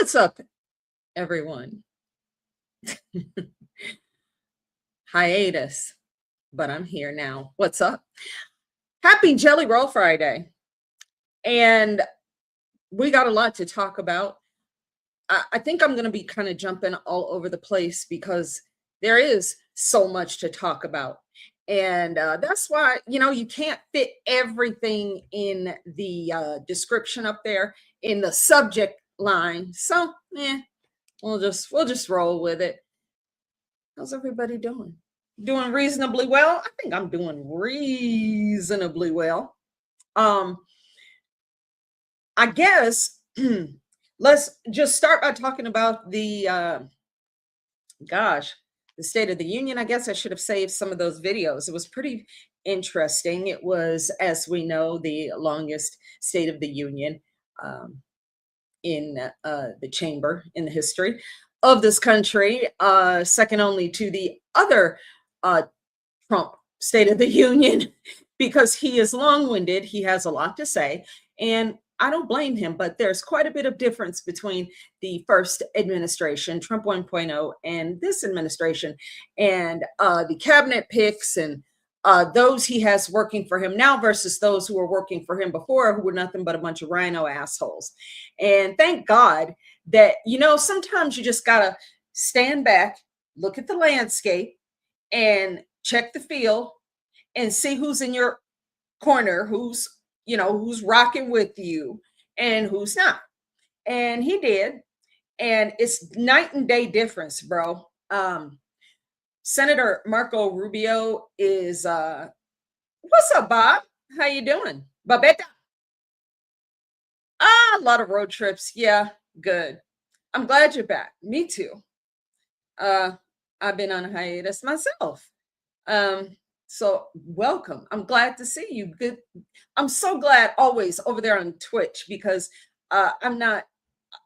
What's up, everyone? Hiatus, but I'm here now. What's up? Happy Jellyroll Friday. And we got a lot to talk about. I think I'm going to be kind of jumping all over the place because there is so much to talk about. And that's why, you can't fit everything in the description up there in the subject line. So, we'll just roll with it. How's everybody doing? Doing reasonably well? I think I'm doing reasonably well. I guess let's just start by talking about the State of the Union. I guess I should have saved some of those videos. It was pretty interesting. It was, as we know, the longest State of the Union in the chamber in the history of this country, second only to the other Trump State of the Union, because he is long-winded. He has a lot to say, and I don't blame him, but there's quite a bit of difference between the first administration, Trump 1.0, and this administration, and the cabinet picks and those he has working for him now versus those who were working for him before, who were nothing but a bunch of rhino assholes. And thank God that, sometimes you just gotta stand back, look at the landscape, and check the field and see who's in your corner, who's rocking with you and who's not. And he did. And it's night and day difference, bro. Senator Marco Rubio is what's up, Bob? How you doing? Babetta. A lot of road trips. Yeah, good. I'm glad you're back. Me too. I've been on a hiatus myself. So welcome. I'm glad to see you. Good. I'm so glad always over there on Twitch because I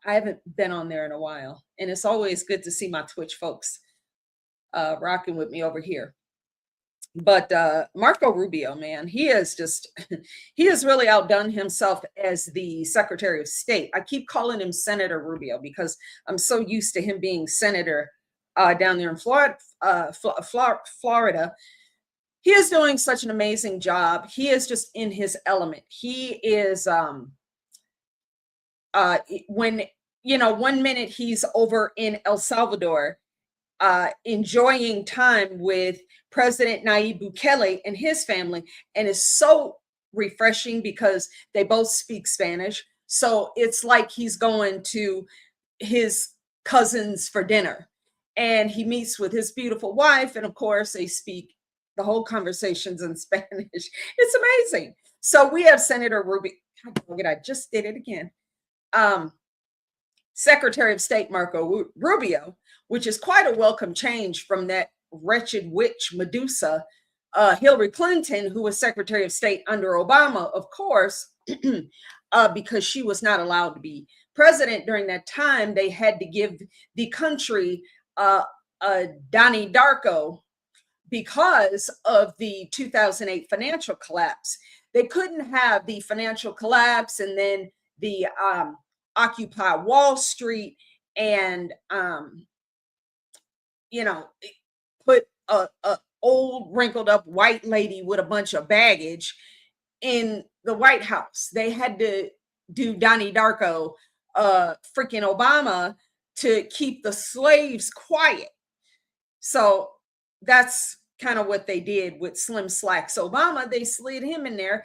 haven't been on there in a while. And it's always good to see my Twitch folks rocking with me over here. But Marco Rubio, man, he has really outdone himself as the Secretary of State. I keep calling him Senator Rubio because I'm so used to him being Senator down there in Florida. He is doing such an amazing job. He is just in his element. He is when 1 minute he's over in El Salvador enjoying time with President Nayib Bukele and his family, and it's so refreshing because they both speak Spanish. So it's like he's going to his cousins for dinner, and he meets with his beautiful wife, and of course they speak the whole conversations in Spanish. It's amazing. So we have Senator Rubio. I just did it again. Secretary of State Marco Rubio, which is quite a welcome change from that wretched witch Medusa, Hillary Clinton, who was Secretary of State under Obama, of course, because she was not allowed to be president during that time. They had to give the country Donnie Darko because of the 2008 financial collapse. They couldn't have the financial collapse and then the Occupy Wall Street and put a old wrinkled up white lady with a bunch of baggage in the White House. They had to do Donnie Darko, freaking Obama, to keep the slaves quiet. So that's kind of what they did with Slim Slacks Obama. They slid him in there.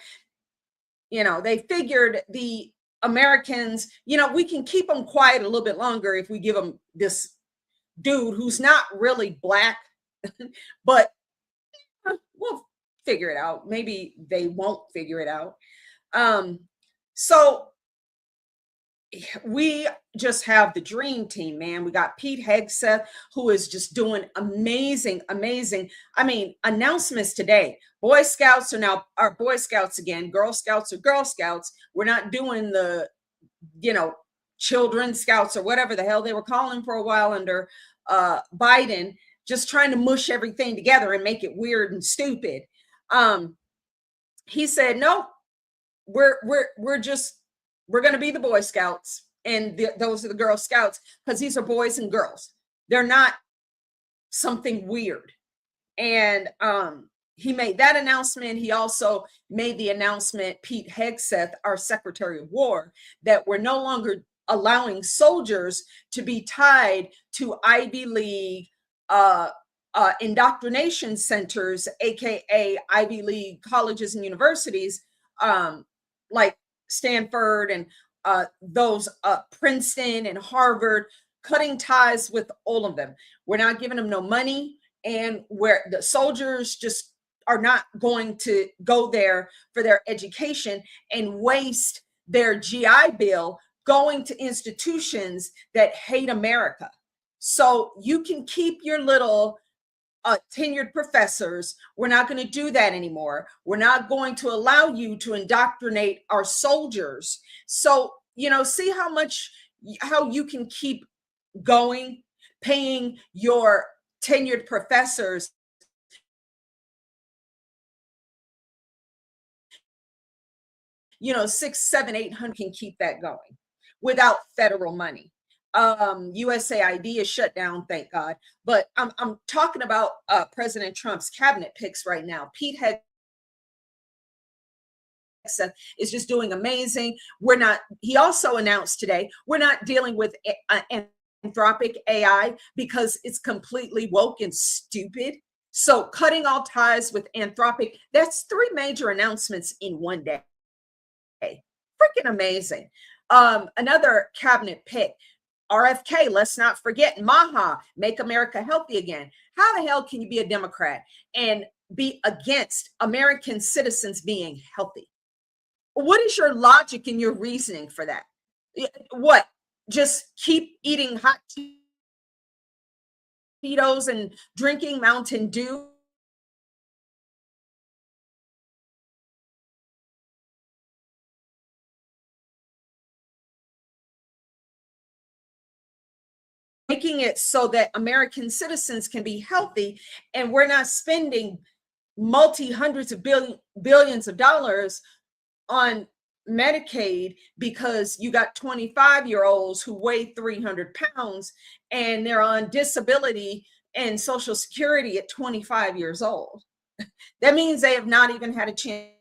They figured the Americans, we can keep them quiet a little bit longer if we give them this dude who's not really black, but we'll figure it out. Maybe they won't figure it out. So we just have the dream team, man. We got Pete Hegseth, who is just doing amazing. I mean, announcements today. Boy Scouts are now our Boy Scouts again. Girl Scouts are Girl Scouts. We're not doing the, Children Scouts or whatever the hell they were calling for a while under Biden, just trying to mush everything together and make it weird and stupid. He said, no, we're going to be the Boy Scouts. and those are the Girl Scouts, because these are boys and girls. They're not something weird. And he made that announcement. He also made the announcement, Pete Hegseth, our Secretary of War, that we're no longer allowing soldiers to be tied to Ivy League indoctrination centers, aka Ivy League colleges and universities, like Stanford and those Princeton and Harvard, cutting ties with all of them. We're not giving them no money, and where the soldiers just are not going to go there for their education and waste their GI Bill going to institutions that hate America. So you can keep your little tenured professors. We're not going to do that anymore. We're not going to allow you to indoctrinate our soldiers. So, see how you can keep going, paying your tenured professors, six, seven, 800, can keep that going without federal money. USAID is shut down, thank God. But I'm talking about President Trump's cabinet picks right now. Pete Hegseth is just doing amazing. He also announced today, we're not dealing with Anthropic AI because it's completely woke and stupid. So cutting all ties with Anthropic, that's 3 major announcements in one day. Freaking amazing. Another cabinet pick, RFK, let's not forget, Maha, Make America Healthy Again. How the hell can you be a Democrat and be against American citizens being healthy? What is your logic and your reasoning for that? What? Just keep eating hot Cheetos and drinking Mountain Dew? Making it so that American citizens can be healthy, and we're not spending multi-hundreds of billions of dollars on Medicaid because you got 25-year-olds who weigh 300 pounds and they're on disability and Social Security at 25 years old. That means they have not even had a chance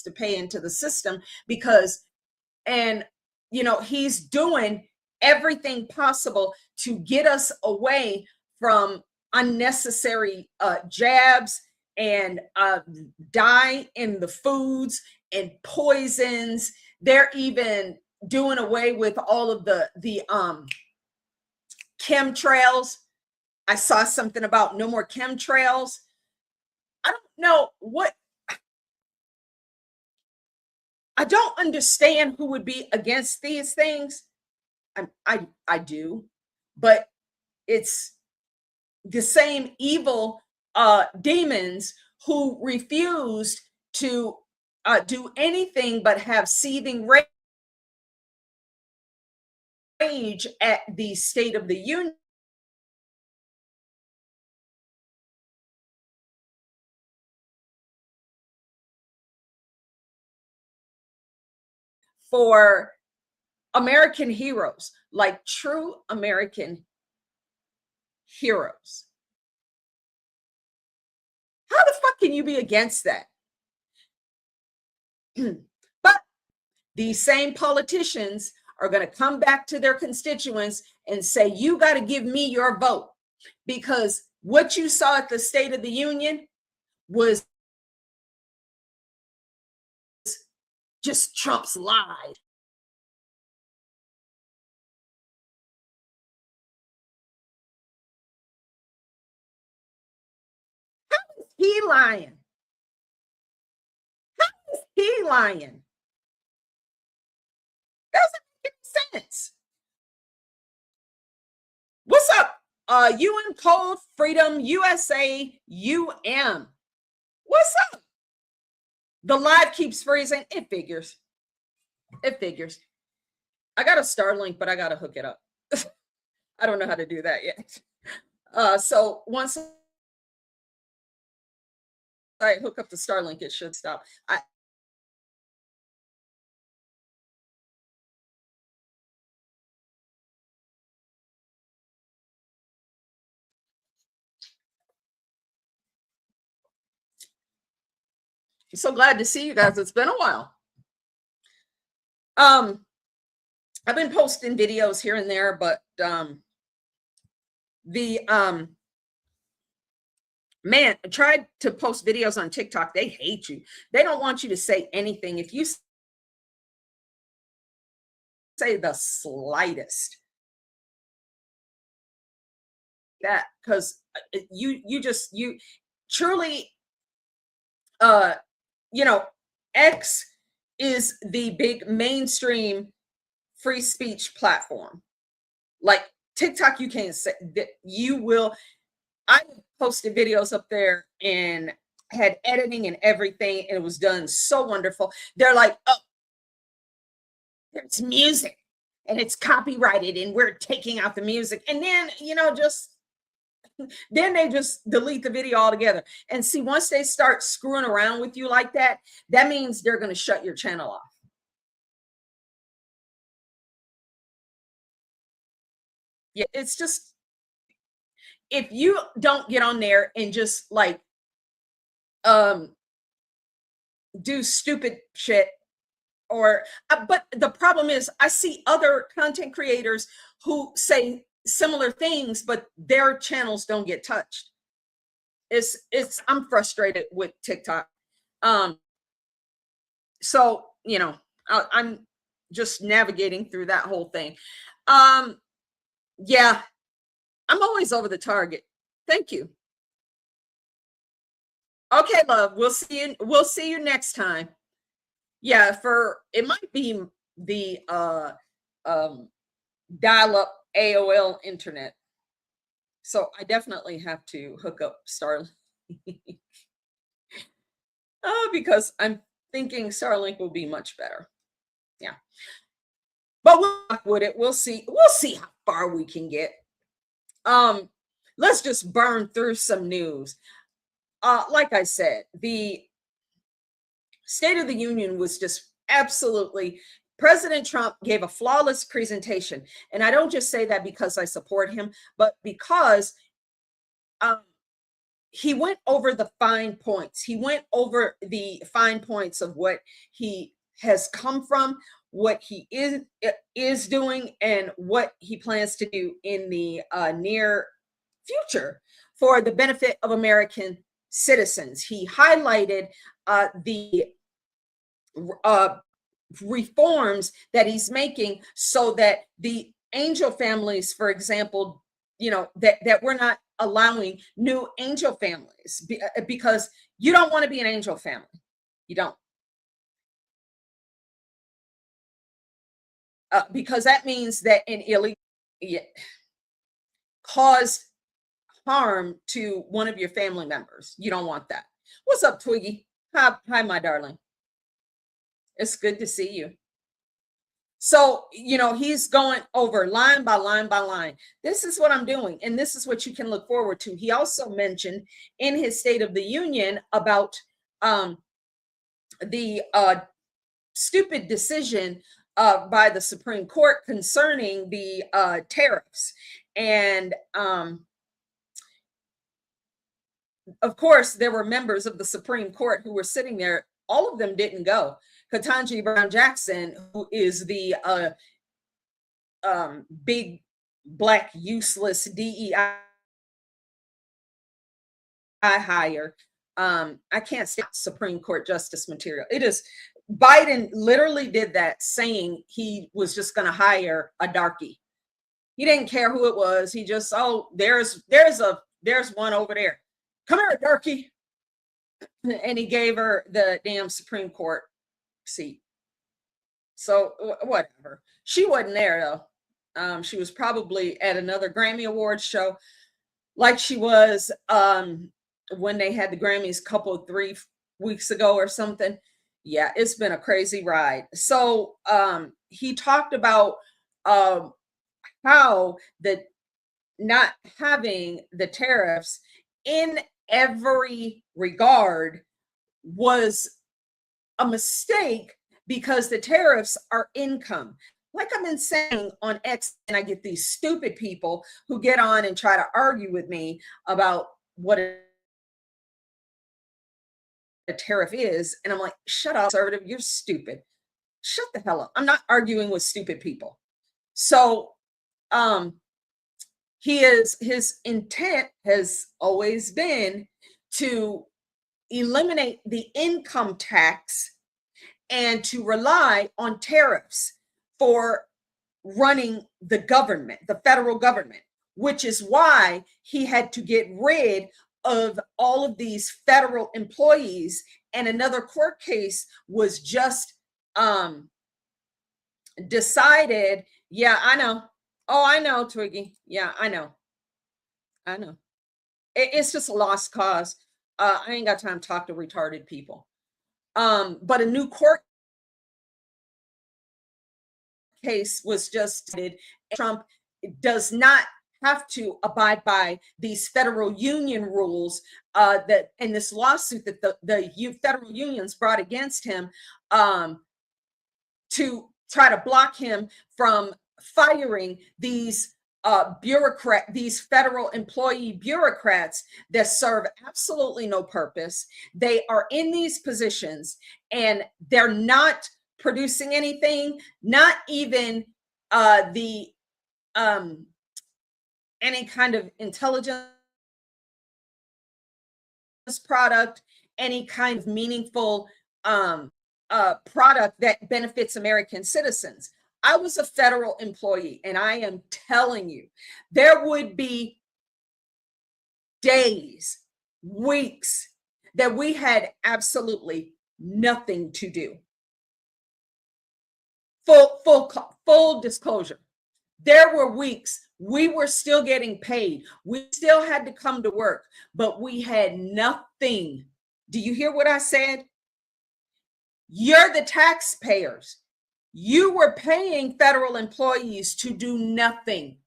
to pay into the system because, and he's doing everything possible to get us away from unnecessary jabs and dye in the foods and poisons. They're even doing away with all of the chemtrails. I saw something about no more chemtrails. I don't know what. I don't understand who would be against these things. I do, but it's the same evil demons who refused to do anything but have seething rage at the State of the Union for American heroes, like true American heroes. How the fuck can you be against that? But these same politicians are going to come back to their constituents and say, you got to give me your vote, because what you saw at the State of the Union was just Trump's lie. He lying. He lying. Doesn't make any sense. What's up? UN Code Freedom USA What's up? The live keeps freezing. It figures. It figures. I got a Starlink, but I got to hook it up. I don't know how to do that yet. So once I hook up the Starlink, it should stop. So glad to see you guys. It's been a while. Um, I've been posting videos here and there, but the man, tried to post videos on TikTok. They hate you. They don't want you to say anything. If you say the slightest, that because you truly uh you know, X is the big mainstream free speech platform. Like TikTok, you can't say that. You will. I posted videos up there and had editing and everything, and it was done so wonderful. They're like, oh, there's music and it's copyrighted, and we're taking out the music. And then, just then they just delete the video altogether. And see, once they start screwing around with you like that, that means they're going to shut your channel off. Yeah, it's just, if you don't get on there and just like um do stupid shit, or but the problem is I see other content creators who say similar things, but their channels don't get touched. It's I'm frustrated with TikTok. um so I'm just navigating through that whole thing. um yeah, I'm always over the target. Thank you. Okay, love, we'll see you next time. Yeah, for it might be the um dial-up AOL internet. So I definitely have to hook up Starlink. Because I'm thinking Starlink will be much better. Yeah. But we'll rock with it. We'll see. We'll see how far we can get. Um, let's just burn through some news. Like I said, the State of the Union was just absolutely, President Trump gave a flawless presentation. And I don't just say that because I support him, but because um, he went over the fine points. He went over the fine points of what he has come from, what he is doing, and what he plans to do in the near future for the benefit of American citizens. He highlighted the uh, reforms that he's making so that the angel families, for example, that we're not allowing new angel families because you don't want to be an angel family. You don't. Because that means that an illegal caused harm to one of your family members. You don't want that. What's up, Twiggy? Hi, my darling. It's good to see you. So, he's going over line by line by line. This is what I'm doing, and this is what you can look forward to. He also mentioned in his State of the Union about the stupid decision by the Supreme Court concerning the tariffs. And of course, there were members of the Supreme Court who were sitting there. All of them didn't go. Ketanji Brown Jackson, who is the big black useless DEI hire. I can't stand Supreme Court justice material. It is, Biden literally did that, saying he was just going to hire a darkie. He didn't care who it was. He just, oh, there's one over there. Come here, darkie. And he gave her the damn Supreme Court seat. So whatever. She wasn't there though. She was probably at another Grammy Awards show, like she was when they had the Grammys couple 3 weeks ago or something. Yeah, it's been a crazy ride. So he talked about how the not having the tariffs in every regard was a mistake because the tariffs are income. Like I've been saying on X, and I get these stupid people who get on and try to argue with me about what it a tariff is. And I'm like, shut up, conservative, you're stupid. Shut the hell up. I'm not arguing with stupid people. So his intent has always been to eliminate the income tax and to rely on tariffs for running the government, the federal government, which is why he had to get rid of all of these federal employees. And another court case was just decided. Yeah, I know. Oh, I know, Twiggy. Yeah, I know. It's just a lost cause. I ain't got time to talk to retarded people. But a new court case was just Trump does not have to abide by these federal union rules that in this lawsuit that the federal unions brought against him to try to block him from firing these these federal employee bureaucrats that serve absolutely no purpose. They are in these positions and they're not producing anything, not even the any kind of intelligence product, any kind of meaningful product that benefits American citizens. I was a federal employee, and I am telling you, there would be days, weeks that we had absolutely nothing to do. Full disclosure. There were weeks we were still getting paid. We still had to come to work, but we had nothing. Do you hear what I said? You're the taxpayers. You were paying federal employees to do nothing.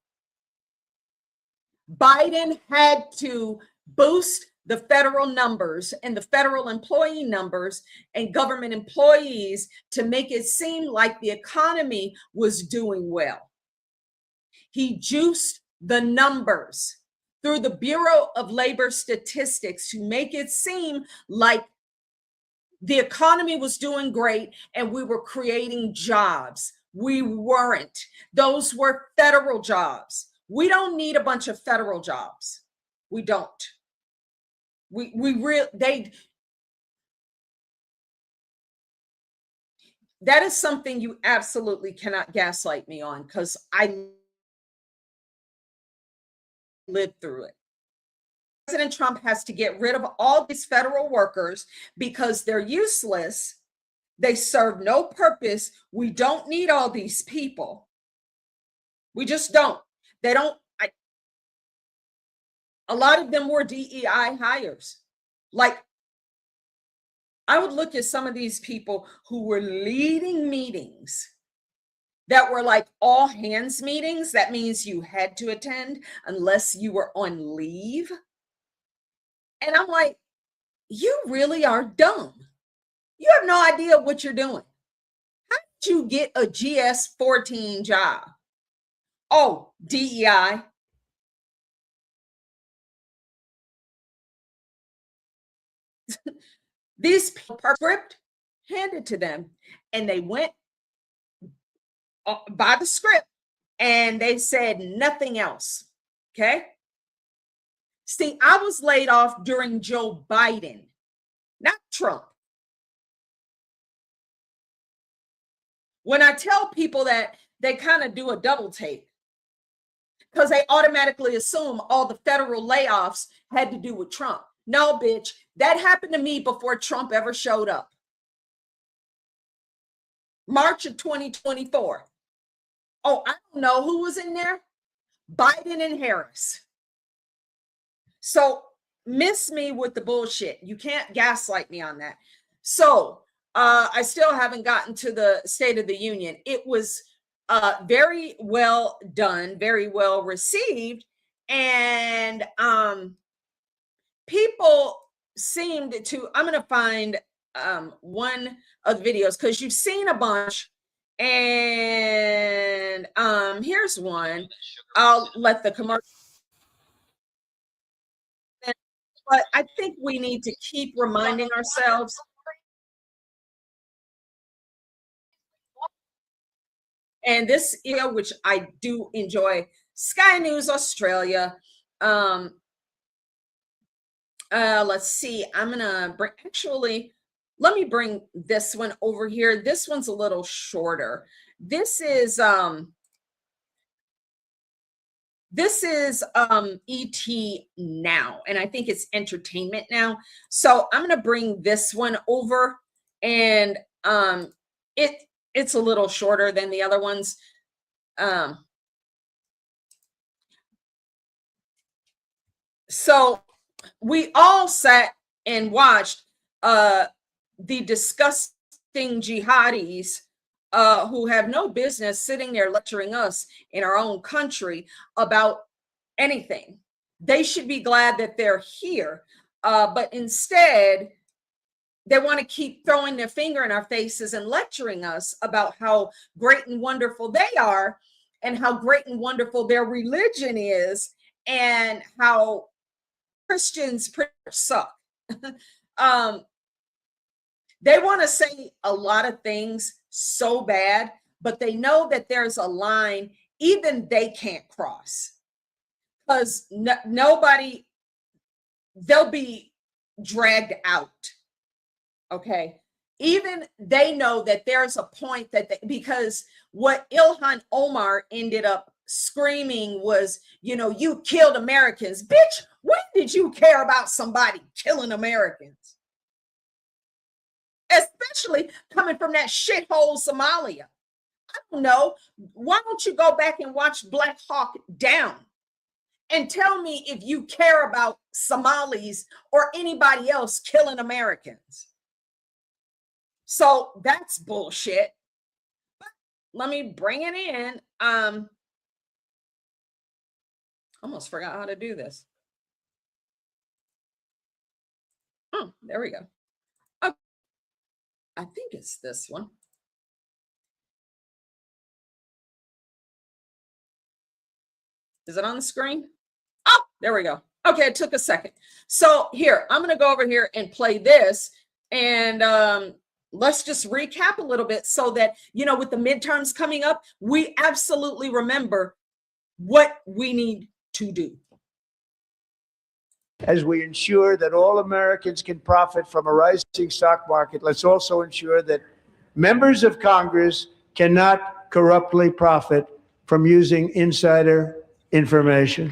Biden had to boost the federal numbers and the federal employee numbers and government employees to make it seem like the economy was doing well. He juiced the numbers through the Bureau of Labor Statistics to make it seem like the economy was doing great and we were creating jobs. We weren't. Those were federal jobs. We don't need a bunch of federal jobs. We don't. That is something you absolutely cannot gaslight me on, because I lived through it. President Trump has to get rid of all these federal workers because they're useless. They serve no purpose. We don't need all these people. We just don't. They don't. A lot of them were DEI hires. Like, I would look at some of these people who were leading meetings that were like all hands meetings. That means you had to attend unless you were on leave. And I'm like, you really are dumb. You have no idea what you're doing. How did you get a GS-14 job? Oh, DEI. These people script handed to them, and they went by the script and they said nothing else. Okay. See, I was laid off during Joe Biden, not Trump. When I tell people that, they kind of do a double take because they automatically assume all the federal layoffs had to do with Trump. No, bitch, that happened to me before Trump ever showed up. March of 2024. Oh, I don't know who was in there. Biden and Harris. So miss me with the bullshit. You can't gaslight me on that. So I still haven't gotten to the State of the Union. It was very well done, very well received. And people seemed to, I'm going to find one of the videos because you've seen a bunch. And here's one. I'll let the commercial but I think we need to keep reminding ourselves. And this, which I do enjoy, Sky News Australia. Um, let's see. I'm gonna bring actually. Let me bring this one over here. This one's a little shorter. This is ET Now, and I think it's Entertainment Now. So I'm gonna bring this one over, and it's a little shorter than the other ones. So we all sat and watched the disgusting jihadis who have no business sitting there lecturing us in our own country about anything. They should be glad that they're here. But instead, they want to keep throwing their finger in our faces and lecturing us about how great and wonderful they are and how great and wonderful their religion is and how Christians pretty much suck. They want to say a lot of things so bad, but they know that there's a line even they can't cross because nobody, they'll be dragged out. Okay. Even they know that there's a point that because what Ilhan Omar ended up screaming was, you killed Americans. Bitch, when did you care about somebody killing Americans? Especially coming from that shithole Somalia. I don't know. Why don't you go back and watch Black Hawk Down and tell me if you care about Somalis or anybody else killing Americans? So that's bullshit. But let me bring it in. Almost forgot how to do this. Oh, there we go. Oh, I think it's this one. Is it on the screen? Oh, there we go. Okay, it took a second. So here, I'm going to go over here and play this. And let's just recap a little bit so that, with the midterms coming up, we absolutely remember what we need to do. As we ensure that all Americans can profit from a rising stock market, let's also ensure that members of Congress cannot corruptly profit from using insider information.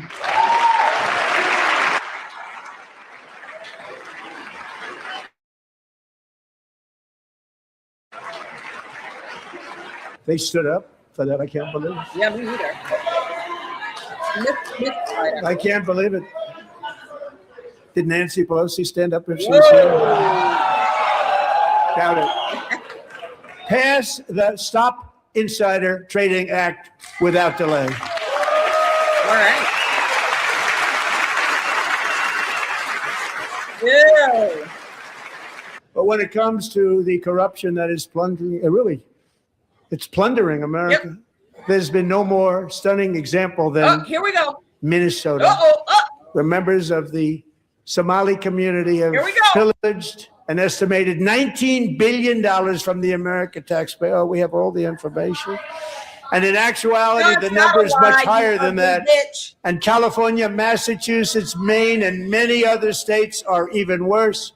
They stood up for that. I can't believe it. Yeah, me either. I can't believe it. Did Nancy Pelosi stand up if she was here? Doubt it. Pass the Stop Insider Trading Act without delay. All right. Yeah. But when it comes to the corruption that is plundering, it's plundering America. Yep. There's been no more stunning example than here we go. Minnesota, where members of the Somali community have pillaged an estimated $19 billion from the American taxpayer. Oh, we have all the information. And in actuality, the number is much higher than that. Bitch. And California, Massachusetts, Maine, and many other states are even worse.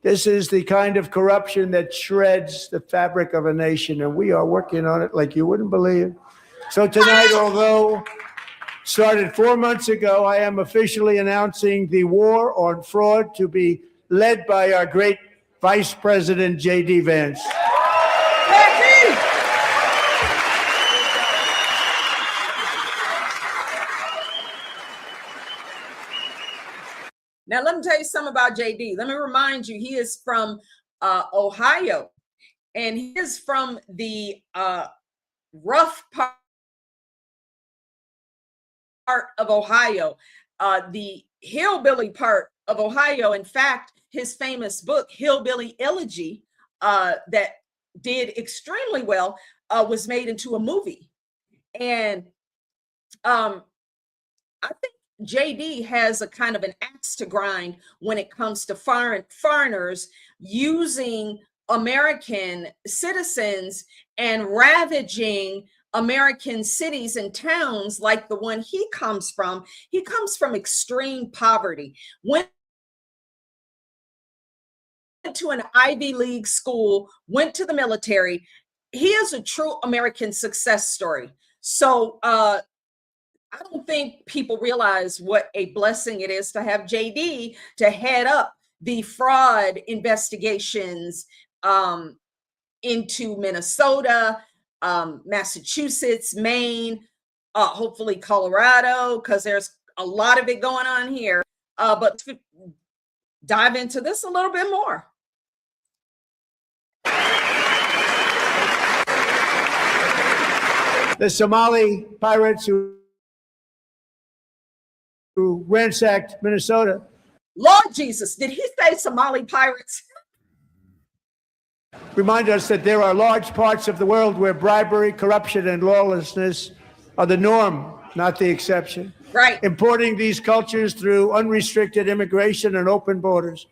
This is the kind of corruption that shreds the fabric of a nation, and we are working on it like you wouldn't believe. So tonight, although started 4 months ago, I am officially announcing the war on fraud to be led by our great Vice President, J.D. Vance. Now, let me tell you something about JD. Let me remind you, he is from Ohio, and he is from the rough part of Ohio, the hillbilly part of Ohio. In fact, his famous book, Hillbilly Elegy, that did extremely well, was made into a movie. And I think JD has a kind of an axe to grind when it comes to foreigners using American citizens and ravaging American cities and towns like the one he comes from. He comes from extreme poverty, went to an Ivy League school, went to the military. He is a true American success story. So I don't think people realize what a blessing it is to have JD to head up the fraud investigations into Minnesota, Massachusetts, Maine, hopefully Colorado, because there's a lot of it going on here. But dive into this a little bit more. The Somali pirates who ransacked Minnesota. Lord Jesus, did he say Somali pirates? Remind us that there are large parts of the world where bribery, corruption, and lawlessness are the norm, not the exception. Right. Importing these cultures through unrestricted immigration and open borders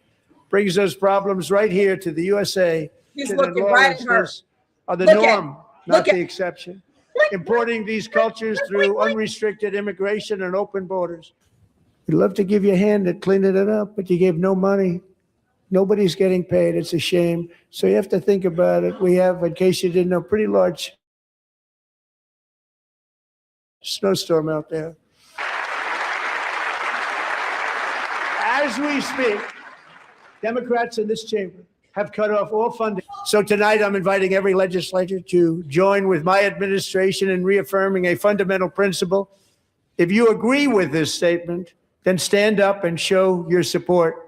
brings those problems right here to the USA. He's looking right at her. Are the norm, not the exception. Importing these cultures through unrestricted immigration and open borders. We'd love to give you a hand at cleaning it up, but you gave no money. Nobody's getting paid. It's a shame. So you have to think about it. We have, in case you didn't know, pretty large snowstorm out there. As we speak, Democrats in this chamber have cut off all funding. So tonight I'm inviting every legislator to join with my administration in reaffirming a fundamental principle. If you agree with this statement, then stand up and show your support.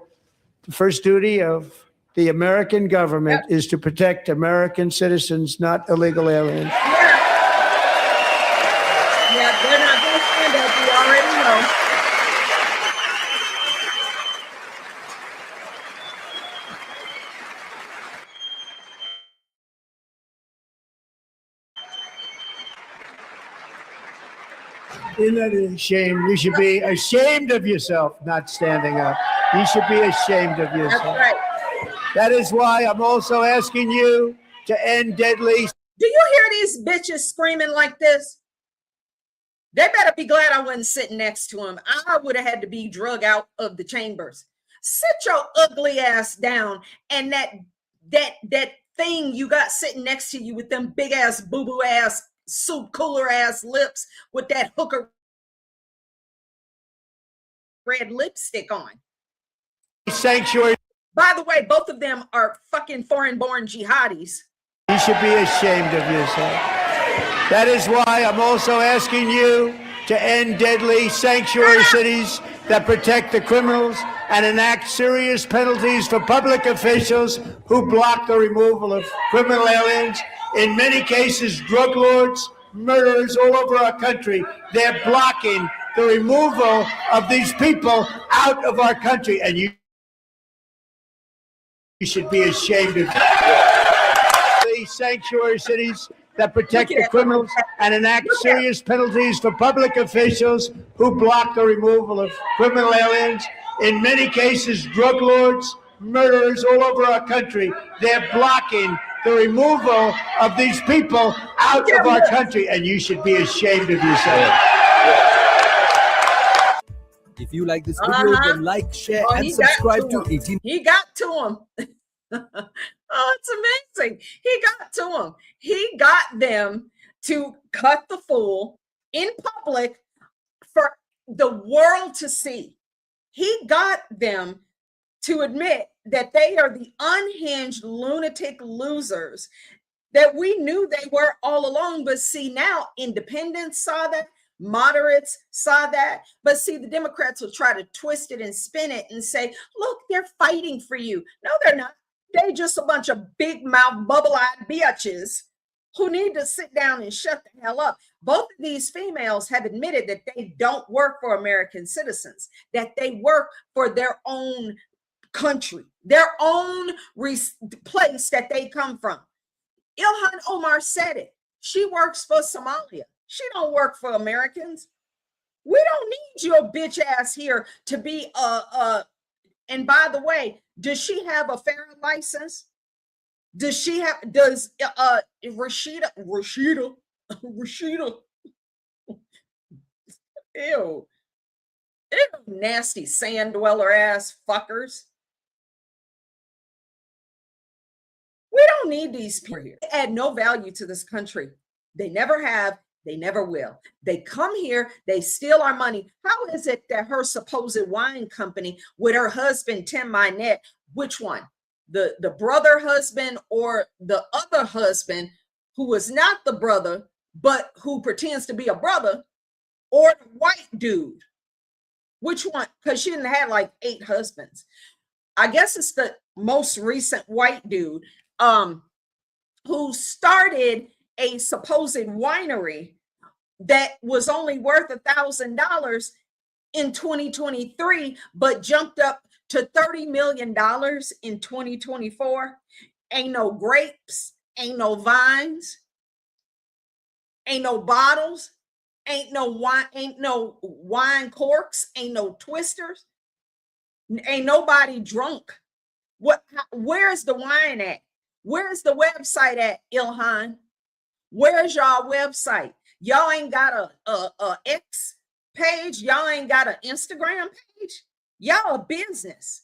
The first duty of the American government is to protect American citizens, not illegal aliens. Yeah, they're not going to stand up. We already know. Isn't that a shame? You should be ashamed of yourself not standing up. You should be ashamed of yourself. That's right. That is why I'm also asking you to end deadly. Do you hear these bitches screaming like this? They better be glad I wasn't sitting next to him. I would have had to be drug out of the chambers. Sit your ugly ass down, and that thing you got sitting next to you with them big ass boo-boo ass soup cooler ass lips with that hooker red lipstick on. Sanctuary. By the way, both of them are fucking foreign-born jihadis. You should be ashamed of yourself. That is why I'm also asking you to end deadly sanctuary cities that protect the criminals and enact serious penalties for public officials who block the removal of criminal aliens. In many cases, drug lords, murderers all over our country, they're blocking the removal of these people out of our country. And you should be ashamed of the sanctuary cities that protect the criminals and enact serious penalties for public officials who block the removal of criminal aliens. In many cases, drug lords, murderers all over our country, they're blocking the removal of these people out of our country, and you should be ashamed of yourself. If you like this video, then like, share, and subscribe to 18. He got to him. Oh, it's amazing. He got to him. He got them to cut the fool in public for the world to see. He got them to admit that they are the unhinged lunatic losers that we knew they were all along. But see, now independents saw that, moderates saw that. But see, the Democrats will try to twist it and spin it and say, look, they're fighting for you. No, they're not. They just a bunch of big mouth, bubble-eyed bitches who need to sit down and shut the hell up. Both of these females have admitted that they don't work for American citizens, that they work for their own country, their own place that they come from. Ilhan Omar said it. She works for Somalia. She don't work for Americans. We don't need your bitch ass here to be and by the way, does she have a Farrah license? Does Rashida ew, nasty sand dweller ass fuckers. We don't need these people here. They add no value to this country. They never have. They never will. They come here, they steal our money. How is it that her supposed wine company with her husband, Tim Minette, which one? The brother husband or the other husband who was not the brother, but who pretends to be a brother, or the white dude? Which one? Because she didn't have like 8 husbands. I guess it's the most recent white dude who started a supposed winery that was only worth $1,000 in 2023, but jumped up to $30 million in 2024. Ain't no grapes, ain't no vines, ain't no bottles, ain't no wine corks, ain't no twisters, ain't nobody drunk. Where's the wine at? Where's the website at, Ilhan? Where's y'all website? Y'all ain't got a X page. Y'all ain't got an Instagram page. Y'all a business.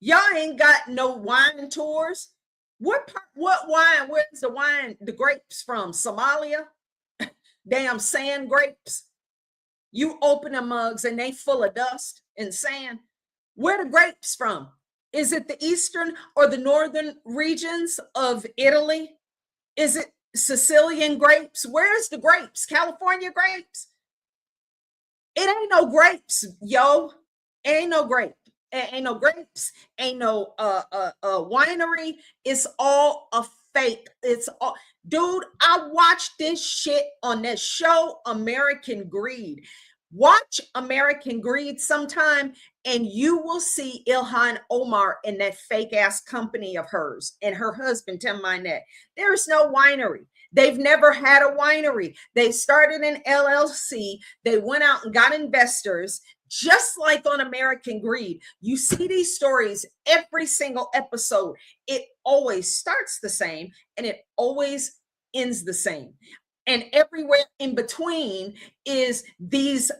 Y'all ain't got no wine tours. What wine? Where's the wine? The grapes from Somalia? Damn sand grapes. You open the mugs and they full of dust and sand. Where the grapes from? Is it the eastern or the northern regions of Italy? Is it Sicilian grapes? Where's the grapes? California grapes? It ain't no grapes, yo. It ain't no grape. Ain't no grapes. Ain't no winery. It's all a fake. It's all, dude. I watched this shit on that show, American Greed. Watch American Greed sometime, and you will see Ilhan Omar and that fake ass company of hers and her husband, Tim Minette. There's no winery. They've never had a winery. They started an LLC. They went out and got investors, just like on American Greed. You see these stories every single episode. It always starts the same and it always ends the same. And everywhere in between is these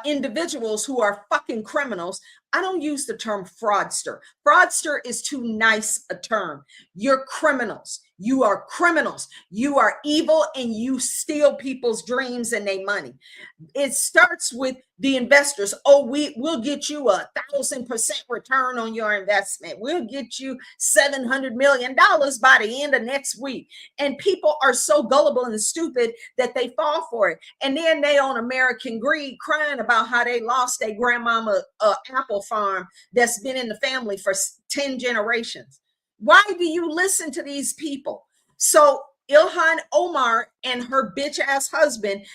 individuals who are fucking criminals. I don't use the term fraudster. Fraudster is too nice a term. You're criminals. You are criminals. You are evil and you steal people's dreams and their money. It starts with the investors. Oh, we'll get you 1,000% return on your investment. We'll get you $700 million by the end of next week. And people are so gullible and stupid that they fall for it. And then they on American Greed crying about how they lost their grandmama apple farm that's been in the family for 10 generations. Why do you listen to these people? So Ilhan Omar and her bitch ass husband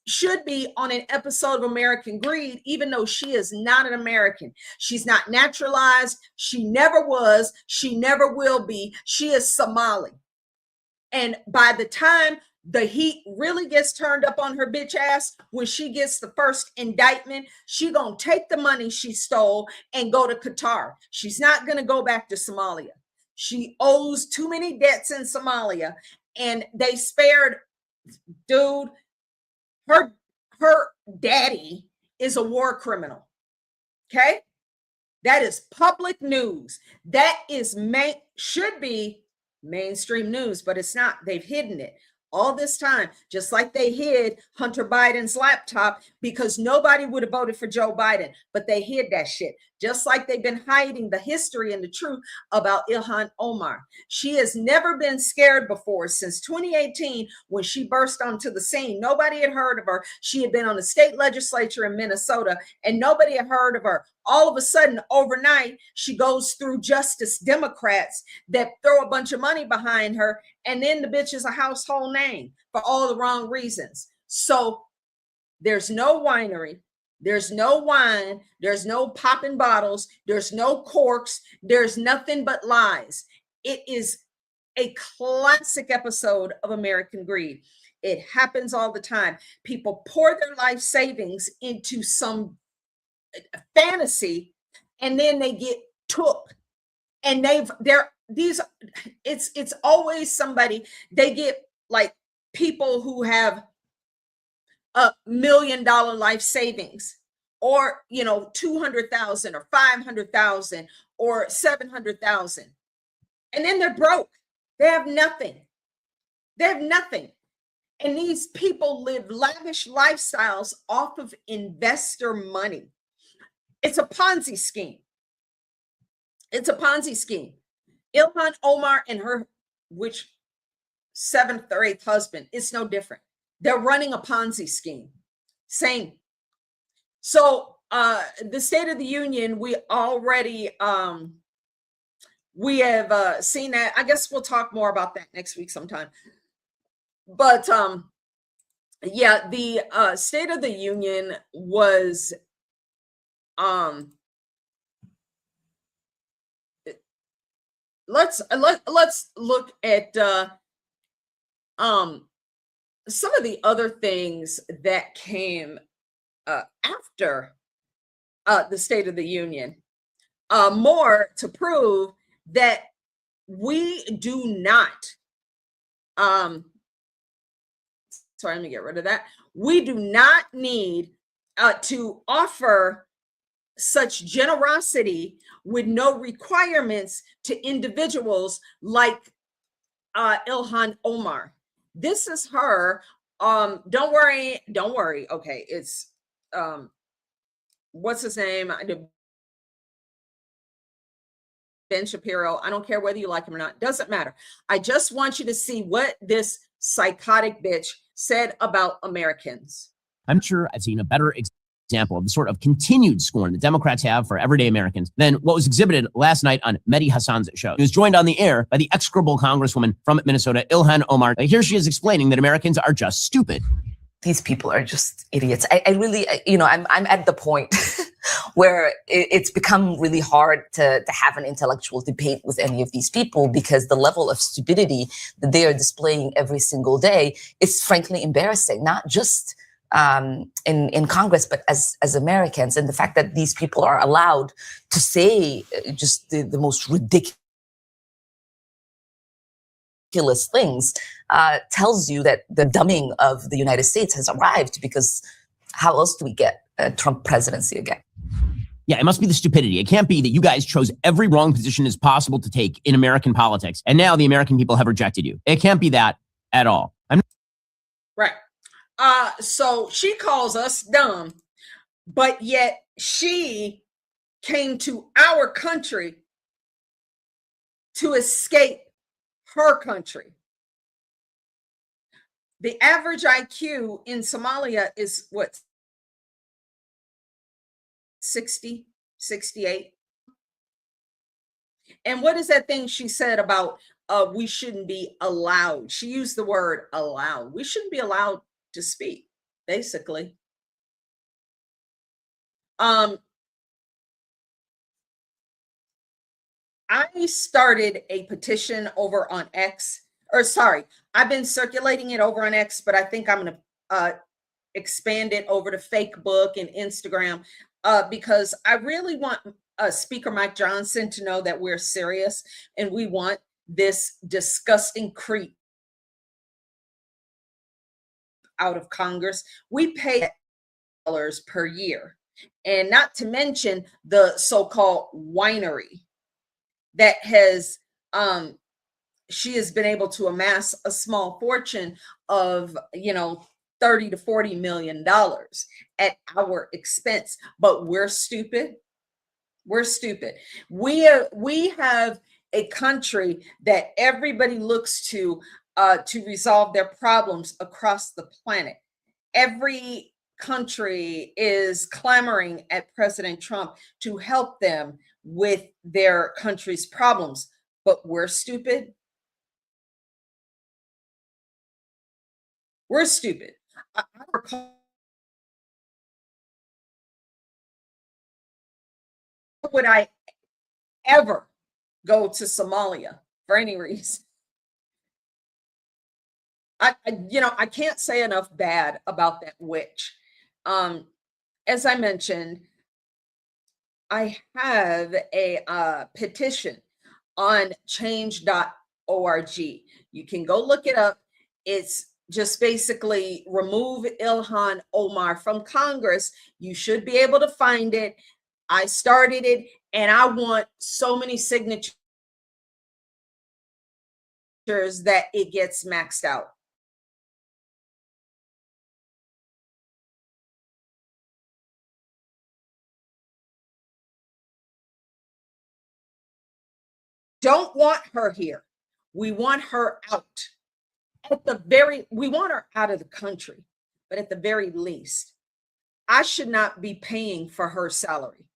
should be on an episode of American Greed, even though she is not an American. She's not naturalized. She never was. She never will be. She is Somali. And by the time the heat really gets turned up on her bitch ass, when she gets the first indictment, she gonna take the money she stole and go to Qatar. She's not gonna go back to Somalia. She owes too many debts in Somalia, and they spared, dude. Her daddy is a war criminal. Okay, that is public news. That is should be mainstream news, but it's not. They've hidden it all this time, just like they hid Hunter Biden's laptop because nobody would have voted for Joe Biden, but they hid that shit. Just like they've been hiding the history and the truth about Ilhan Omar. She has never been scared before since 2018 when she burst onto the scene. Nobody had heard of her. She had been on the state legislature in Minnesota and nobody had heard of her. All of a sudden, overnight, she goes through Justice Democrats that throw a bunch of money behind her, and then the bitch is a household name for all the wrong reasons. So there's no winery. There's no wine. There's no popping bottles. There's no corks. There's nothing but lies. It is a classic episode of American Greed. It happens all the time. People pour their life savings into some fantasy, and then they get took. And it's always somebody. They get like people who have $1 million life savings, or 200,000 or 500,000 or 700,000, and then they're broke. They have nothing. And these people live lavish lifestyles off of investor money. It's a Ponzi scheme. Ilhan Omar and her, which 7th or 8th husband, it's no different. They're running a Ponzi scheme. Same. So the State of the Union, we already we have seen that. I guess we'll talk more about that next week sometime. But yeah, the State of the Union was let's look at some of the other things that came after the State of the Union, more to prove that we do not sorry, let me get rid of that. We do not need to offer such generosity with no requirements to individuals like Ilhan Omar. This is her. Don't worry. Okay, it's what's his name? Ben Shapiro. I don't care whether you like him or not. Doesn't matter. I just want you to see what this psychotic bitch said about Americans. I'm sure I've seen a better example of the sort of continued scorn the Democrats have for everyday Americans than what was exhibited last night on Mehdi Hasan's show. He was joined on the air by the execrable congresswoman from Minnesota, Ilhan Omar. Here she is explaining that Americans are just stupid. These people are just idiots. I really, I'm at the point where it's become really hard to have an intellectual debate with any of these people, because the level of stupidity that they are displaying every single day is frankly embarrassing, not just in Congress, but as Americans. And the fact that these people are allowed to say just the most ridiculous things tells you that the dumbing of the United States has arrived, because how else do we get a Trump presidency again? Yeah, it must be the stupidity. It can't be that you guys chose every wrong position as possible to take in American politics, and now the American people have rejected you. It can't be that at all. Right. So she calls us dumb, but yet she came to our country to escape her country. The average IQ in Somalia is what? 60, 68. And what is that thing she said about we shouldn't be allowed? She used the word allowed. We shouldn't be allowed to speak, basically. I started a petition over on X, or sorry, I've been circulating it over on X, but I think I'm going to expand it over to Facebook and Instagram, because I really want Speaker Mike Johnson to know that we're serious and we want this disgusting creep out of Congress. We pay dollars per year, and not to mention the so-called winery that has she has been able to amass a small fortune of 30 to 40 million dollars at our expense. But we're stupid. We have a country that everybody looks to resolve their problems across the planet. Every country is clamoring at President Trump to help them with their country's problems, but we're stupid. We're stupid. I recall, would I ever go to Somalia for any reason? I can't say enough bad about that witch. As I mentioned, I have a petition on change.org. You can go look it up. It's just basically remove Ilhan Omar from Congress. You should be able to find it. I started it, and I want so many signatures that it gets maxed out. Don't want her here. We want her out. We want her out of the country, but at the very least, I should not be paying for her salary.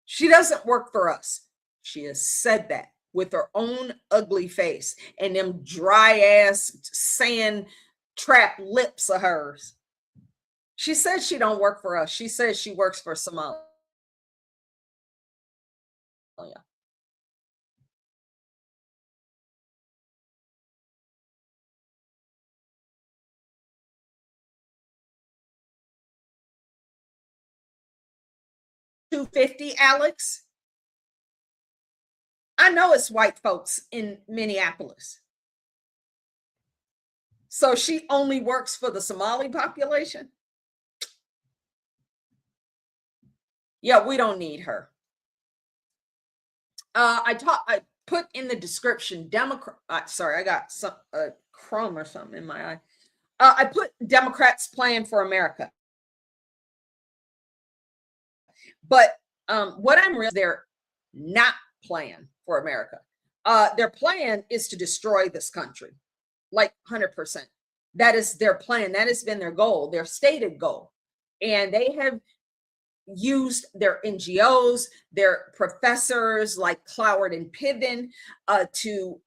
She doesn't work for us. She has said that with her own ugly face and them dry ass sand trap lips of hers. She says she don't work for us. She says she works for Somalia. $250, Alex. I know it's white folks in Minneapolis. So she only works for the Somali population? Yeah, we don't need her. I put in the description Democrat. Sorry, I got some crumb or something in my eye. I put Democrats' plan for America. But what I'm realizing, they're not plan for America. Their plan is to destroy this country, like 100%. That is their plan. That has been their goal, their stated goal. And they have used their NGOs, their professors like Cloward and Piven to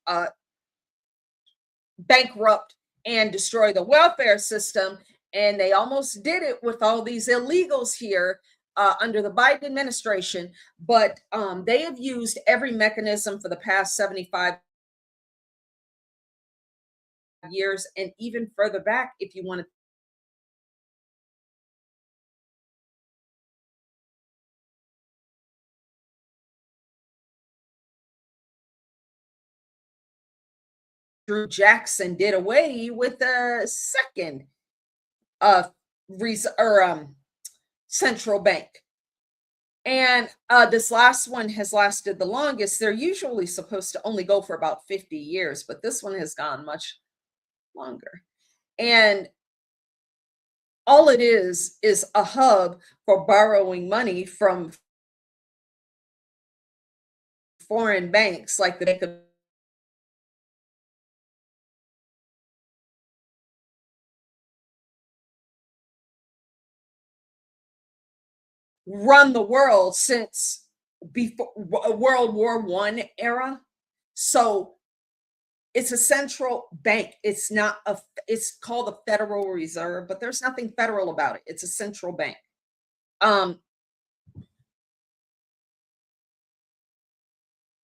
bankrupt and destroy the welfare system. And they almost did it with all these illegals here under the Biden administration. But they have used every mechanism for the past 75 years and even further back if you want to Andrew Jackson did away with the second central bank. And this last one has lasted the longest. They're usually supposed to only go for about 50 years, but this one has gone much longer. And all it is a hub for borrowing money from foreign banks like the Bank of run the world since before World War I era. So it's a central bank. It's called the Federal Reserve, but there's nothing federal about it. It's a central bank.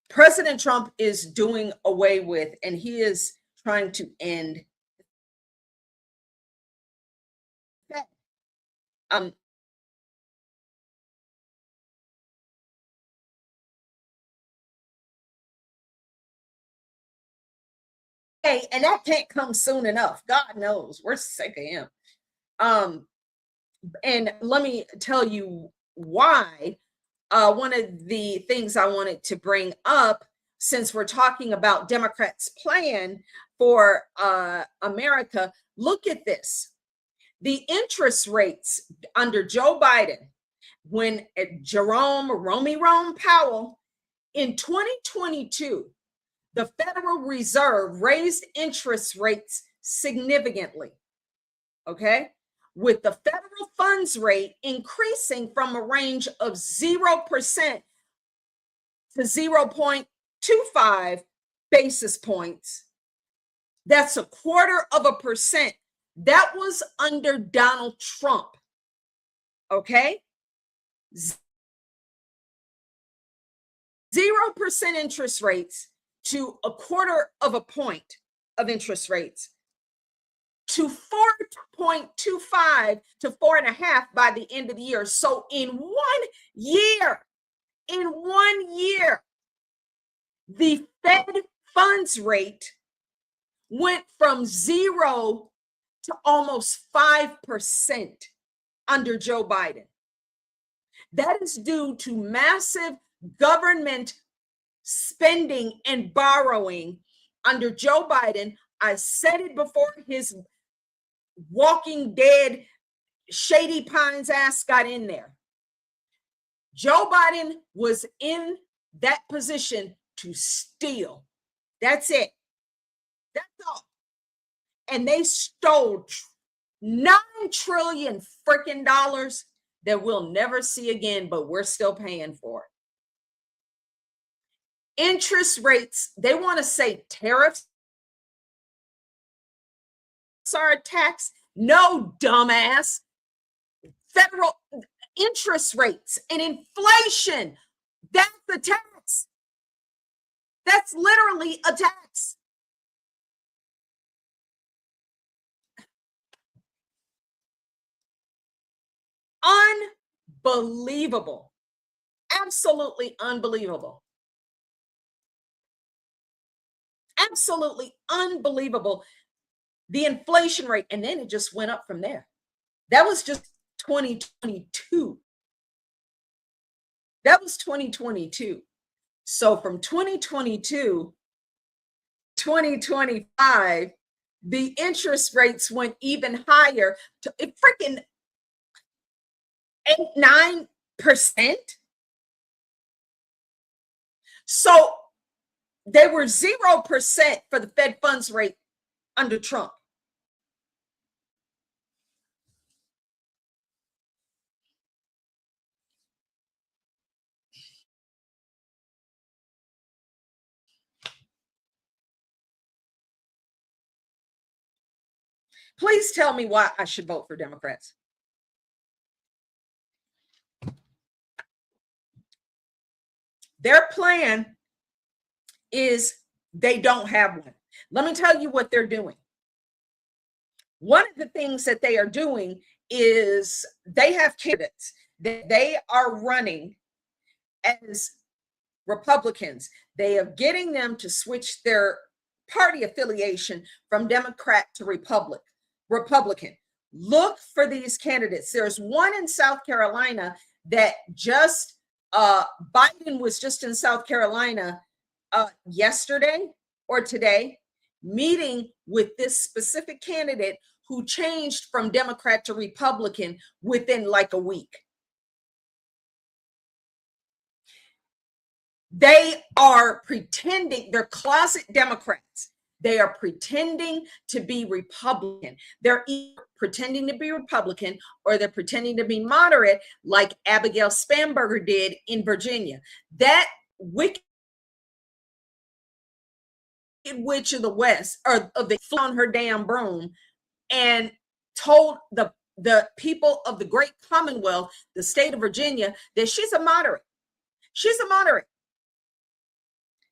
President Trump is doing away with, and he is trying to end and that can't come soon enough. God knows we're sick of him. And let me tell you why. One of the things I wanted to bring up, since we're talking about Democrats' plan for America, look at this. The interest rates under Joe Biden, when Jerome Powell, in 2022, the Federal Reserve raised interest rates significantly, okay? With the federal funds rate increasing from a range of 0% to 0.25 basis points. That's 0.25%. That was under Donald Trump, okay? 0% interest rates to 0.25 point. of interest rates to 4.25 to 4.5 by the end of the year. So in 1 year, the Fed funds rate went from 0 to almost 5% under Joe Biden. That is due to massive government spending and borrowing under Joe Biden. I said it before his Walking Dead Shady Pines ass got in there. Joe Biden was in that position to steal. That's it. That's all. And they stole $9 trillion freaking dollars that we'll never see again, but we're still paying for it. Interest rates, they want to say tariffs are a tax. No, dumbass. Federal interest rates and inflation, that's a tax. That's literally a tax. Unbelievable. Absolutely unbelievable. Absolutely unbelievable. The inflation rate, and then it just went up from there. That was just 2022. That was 2022. So from 2022, 2025, the interest rates went even higher to freaking 8-9%. So they were 0% for the Fed funds rate under Trump. Please tell me why I should vote for Democrats. Their plan is they don't have one. Let me tell you what they're doing. One of the things that they are doing is they have candidates that they are running as Republicans. They are getting them to switch their party affiliation from Democrat to Republican. Look for these candidates. There's one in South Carolina that just Biden was just in South Carolina yesterday or today, meeting with this specific candidate who changed from Democrat to Republican within like a week. They are pretending, they're closet Democrats. They are pretending to be Republican. They're either pretending to be Republican or they're pretending to be moderate, like Abigail Spanberger did in Virginia. That wicked witch of the West, or of the flew on her damn broom and told the people of the great Commonwealth, the state of Virginia, that she's a moderate. She's a moderate.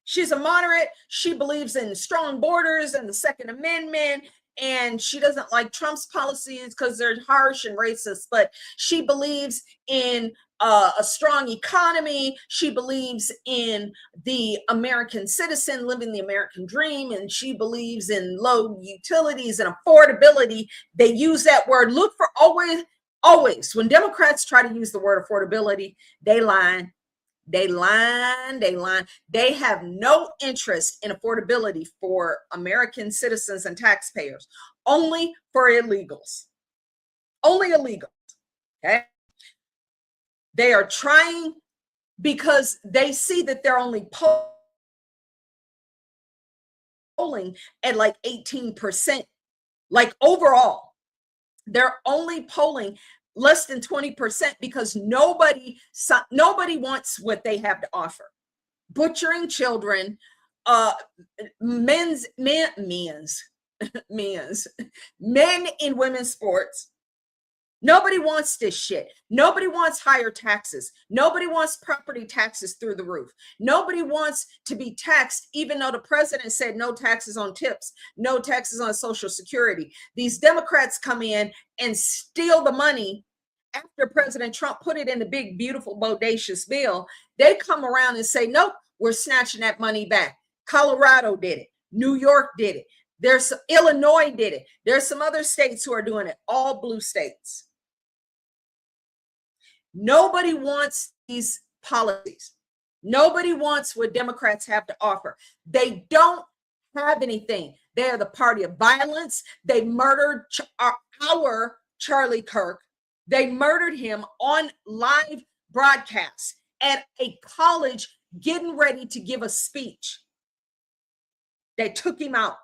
She's a moderate. She believes in strong borders and the Second Amendment, and she doesn't like Trump's policies because they're harsh and racist, but she believes in a strong economy. She believes in the American citizen living the American dream, and she believes in low utilities and affordability. They use that word. Look for always. When Democrats try to use the word affordability, they lie. They lie. They have no interest in affordability for American citizens and taxpayers, only for illegals. Only illegals. Okay. They are trying because they see that they're only polling at like 18%. Like overall, they're only polling less than 20% because nobody wants what they have to offer. Butchering children, men in women's sports, Nobody wants this shit. Nobody wants higher taxes. Nobody wants property taxes through the roof. Nobody wants to be taxed, even though the president said no taxes on tips, no taxes on Social Security. These Democrats come in and steal the money after President Trump put it in the big, beautiful, bodacious bill. They come around and say, nope, we're snatching that money back. Colorado did it. New York did it. Illinois did it. There's some other states who are doing it, all blue states. Nobody wants these policies. Nobody wants what Democrats have to offer. They don't have anything. They are the party of violence. They murdered our Charlie Kirk. They murdered him on live broadcast at a college getting ready to give a speech. They took him out.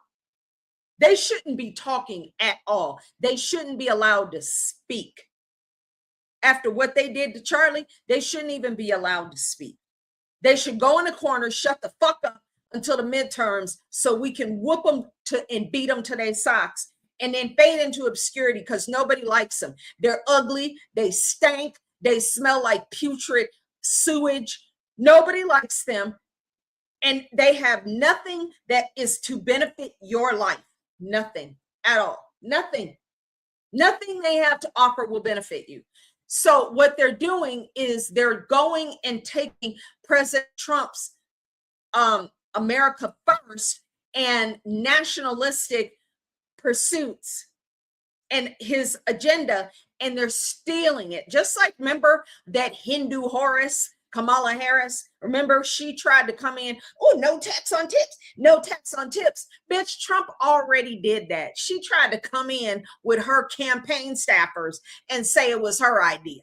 They shouldn't be talking at all. They shouldn't be allowed to speak. After what they did to Charlie, they shouldn't even be allowed to speak. They should go in the corner, shut the fuck up until the midterms so we can whoop them and beat them to their socks and then fade into obscurity because nobody likes them. They're ugly. They stank. They smell like putrid sewage. Nobody likes them. And they have nothing that is to benefit your life. Nothing at all. Nothing. Nothing they have to offer will benefit you. So what they're doing is they're going and taking President Trump's America First and nationalistic pursuits and his agenda, and they're stealing it. Just like, remember that Hindu Horus, Kamala Harris? Remember, she tried to come in, oh, no tax on tips, no tax on tips. Bitch, Trump already did that. She tried to come in with her campaign staffers and say it was her idea.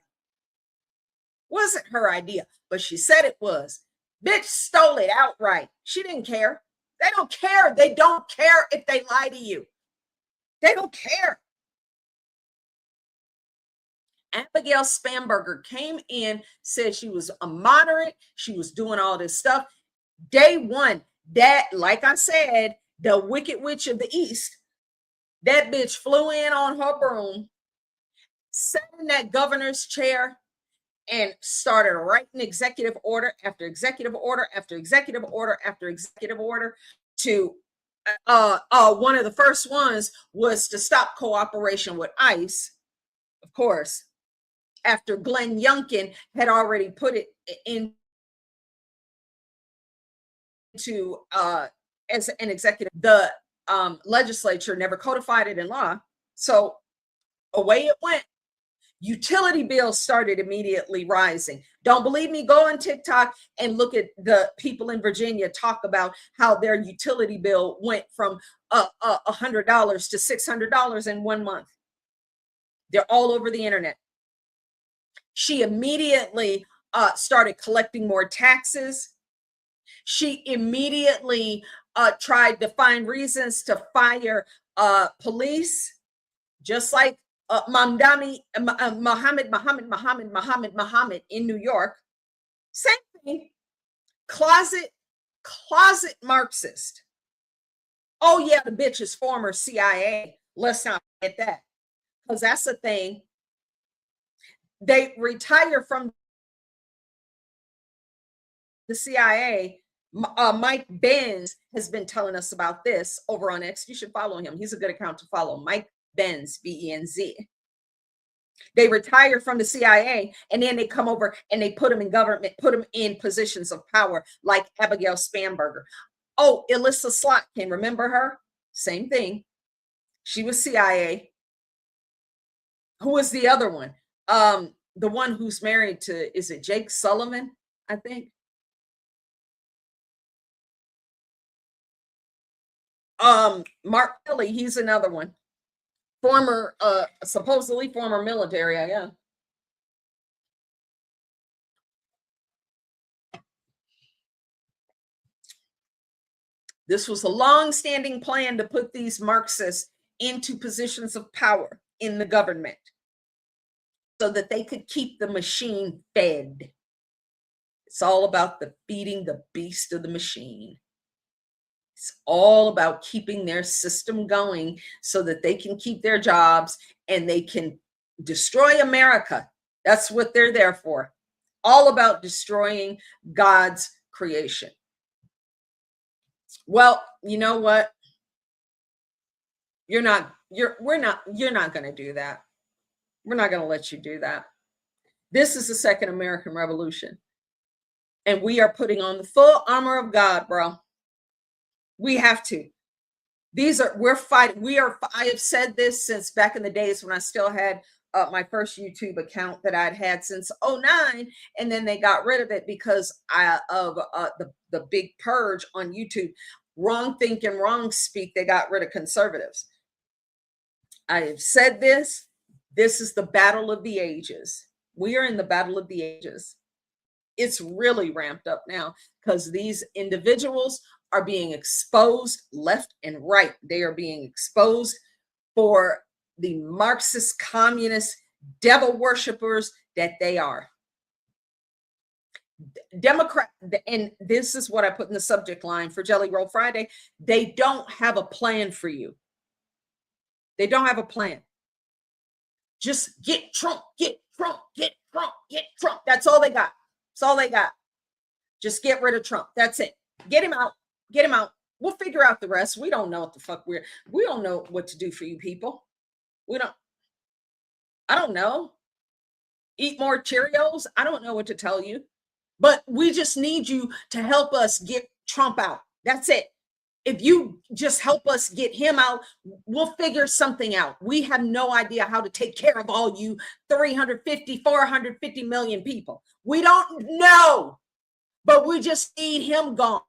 Wasn't her idea, but she said it was. Bitch stole it outright. She didn't care. They don't care. They don't care if they lie to you. They don't care. Abigail Spanberger came in, said she was a moderate. She was doing all this stuff. Day one, that, like I said, the Wicked Witch of the East, that bitch flew in on her broom, sat in that governor's chair, and started writing executive order after executive order after executive order after executive order to one of the first ones was to stop cooperation with ICE, of course, after Glenn Youngkin had already put it into as an executive. The legislature never codified it in law, so away it went. Utility bills started immediately rising. Don't believe me? Go on TikTok and look at the people in Virginia talk about how their utility bill went from $100 to $600 in 1 month. They're all over the internet. She immediately started collecting more taxes. She immediately tried to find reasons to fire police, just like Muhammad in New York. Same thing. Closet Marxist. Oh yeah, the bitch is former CIA. Let's not forget that, because that's the thing. They retire from the CIA. Mike Benz has been telling us about this over on X. You should follow him. He's a good account to follow. Mike Benz, B-E-N-Z. They retire from the CIA and then they come over and they put them in government, put them in positions of power, like Abigail Spanberger. Oh, Elissa Slotkin, remember her? Same thing. She was CIA. Who was the other one? The one who's married to, is it Jake Sullivan, I think? Mark Kelly, he's another one. Former, supposedly former military, I guess. This was a long-standing plan to put these Marxists into positions of power in the government so that they could keep the machine fed. It's all about the feeding the beast of the machine. It's all about keeping their system going so that they can keep their jobs and they can destroy America. That's what they're there for. All about destroying God's creation. Well, you know what? You're not going to do that. We're not going to let you do that. This is the second American Revolution. And we are putting on the full armor of God, bro. We have to. We're fighting. I have said this since back in the days when I still had my first YouTube account that I'd had since 2009, and then they got rid of it because of the big purge on YouTube. Wrong thinking, wrong speak. They got rid of conservatives. I have said this. This is the battle of the ages. We are in the battle of the ages. It's really ramped up now because these individuals are being exposed left and right. They are being exposed for the Marxist, communist, devil worshippers that they are. Democrat, and this is what I put in the subject line for Jellyroll Friday. They don't have a plan for you. They don't have a plan. Just get Trump, get Trump, get Trump, get Trump. That's all they got. That's all they got. Just get rid of Trump. That's it. Get him out. Get him out. We'll figure out the rest. We don't know what the fuck we don't know what to do for you people. I don't know. Eat more Cheerios. I don't know what to tell you. But we just need you to help us get Trump out. That's it. If you just help us get him out, we'll figure something out. We have no idea how to take care of all you 350, 450 million people. We don't know, but we just need him gone.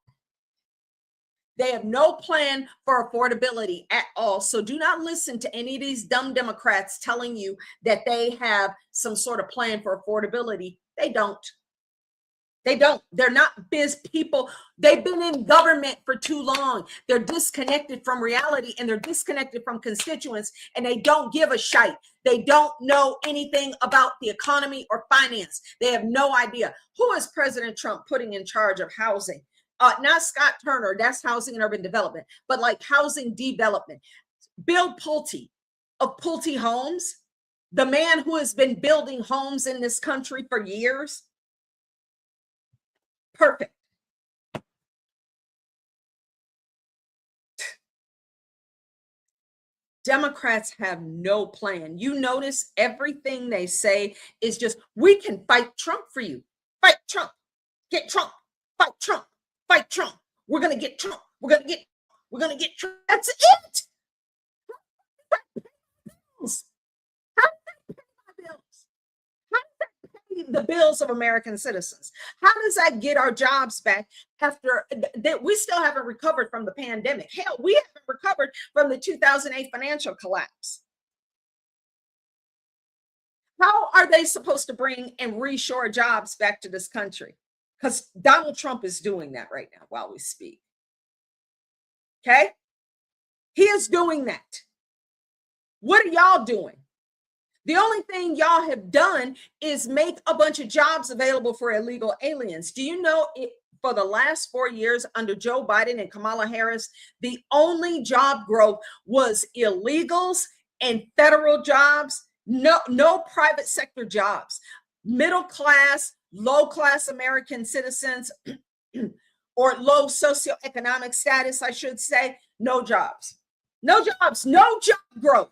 They have no plan for affordability at all. So do not listen to any of these dumb Democrats telling you that they have some sort of plan for affordability. They don't. They don't. They're not biz people. They've been in government for too long. They're disconnected from reality and they're disconnected from constituents and they don't give a shite. They don't know anything about the economy or finance. They have no idea. Who is President Trump putting in charge of housing? Not Scott Turner, that's housing and urban development, but like housing development. Bill Pulte of Pulte Homes, the man who has been building homes in this country for years. Perfect. Democrats have no plan. You notice everything they say is just, we can fight Trump for you. Fight Trump. Get Trump. Fight Trump. Fight Trump. We're going to get Trump. We're going to get Trump. That's it. How does that pay my bills? How does that pay the bills of American citizens? How does that get our jobs back after that? We still haven't recovered from the pandemic. Hell, we haven't recovered from the 2008 financial collapse. How are they supposed to bring and reshore jobs back to this country? Because Donald Trump is doing that right now while we speak. Okay? He is doing that. What are y'all doing? The only thing y'all have done is make a bunch of jobs available for illegal aliens. Do you know for the last 4 years under Joe Biden and Kamala Harris, the only job growth was illegals and federal jobs, no private sector jobs. Middle class, low class American citizens or low socioeconomic status, I should say, no jobs. No jobs, no job growth.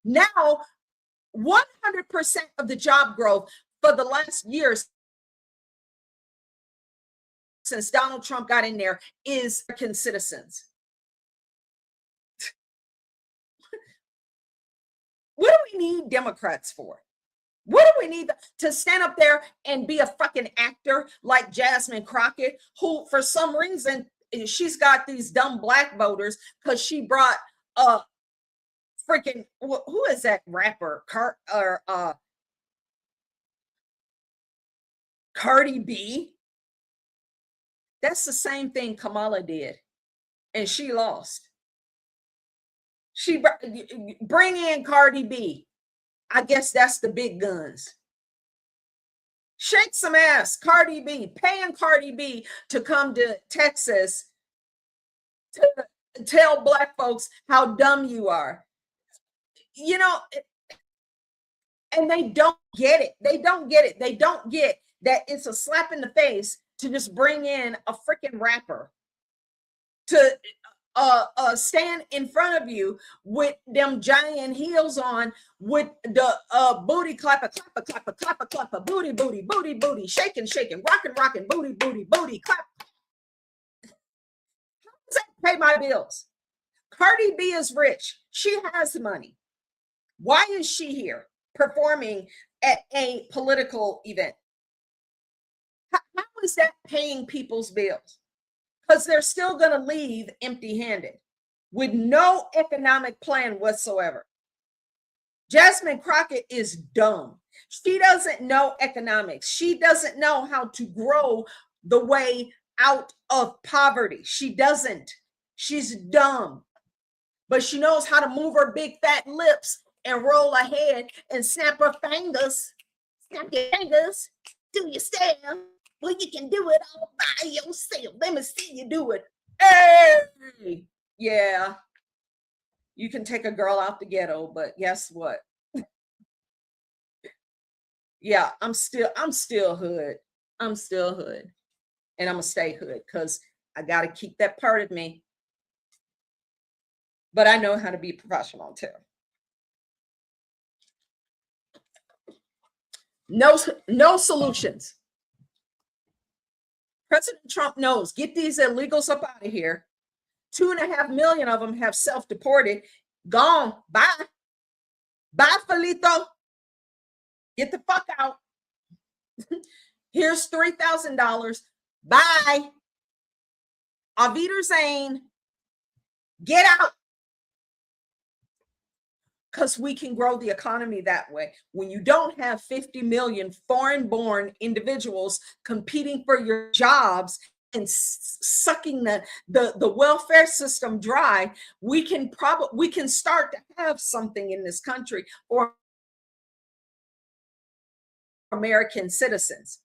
Now, 100% of the job growth for the last years since Donald Trump got in there is American citizens. What do we need Democrats for? What do we need to stand up there and be a fucking actor like Jasmine Crockett, who for some reason she's got these dumb black voters because she brought freaking, who is that rapper? Cardi B. That's the same thing Kamala did, and she lost. She bring in Cardi B. I guess that's the big guns. Shake some ass, Cardi B, paying Cardi B to come to Texas to tell black folks how dumb you are. You know, And they don't get it. They don't get it. They don't get that it's a slap in the face to just bring in a freaking rapper to stand in front of you with them giant heels on, with the booty clapper, booty, booty, booty, booty, shaking, rocking, booty, booty, booty, clap. How does that pay my bills? Cardi B is rich. She has money. Why is she here performing at a political event? How is that paying people's bills? Because they're still going to leave empty-handed with no economic plan whatsoever. Jasmine Crockett is dumb. She doesn't know economics. She doesn't know how to grow the way out of poverty. She doesn't. She's dumb. But she knows how to move her big fat lips and roll her head and snap her fingers. Snap your fingers. Do your step. Well, you can do it all by yourself. Let me see you do it. Hey! Yeah. You can take a girl out the ghetto, but guess what? Yeah, I'm still hood. I'm still hood. And I'm gonna stay hood because I gotta keep that part of me. But I know how to be professional too. No solutions. President Trump knows, get these illegals up out of here. 2.5 million of them have self-deported. Gone. Bye. Bye, Felito. Get the fuck out. Here's $3,000. Bye. Avida Zane, get out. Because we can grow the economy that way. When you don't have 50 million foreign-born individuals competing for your jobs and sucking the welfare system dry, we can start to have something in this country for American citizens.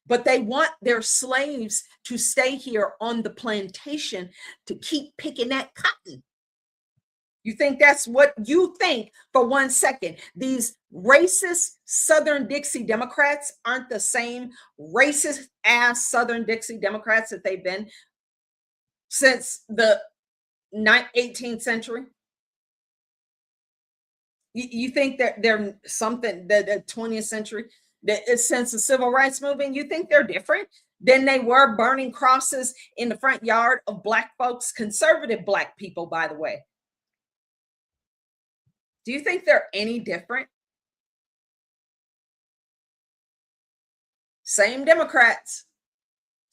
But they want their slaves to stay here on the plantation to keep picking that cotton. You think that's what you think for 1 second? These racist Southern Dixie Democrats aren't the same racist ass Southern Dixie Democrats that they've been since the 18th century? You think that they're something that the 20th century, that since the civil rights movement, you think they're different than they were burning crosses in the front yard of Black folks, conservative Black people, by the way? Do you think they're any different? Same Democrats,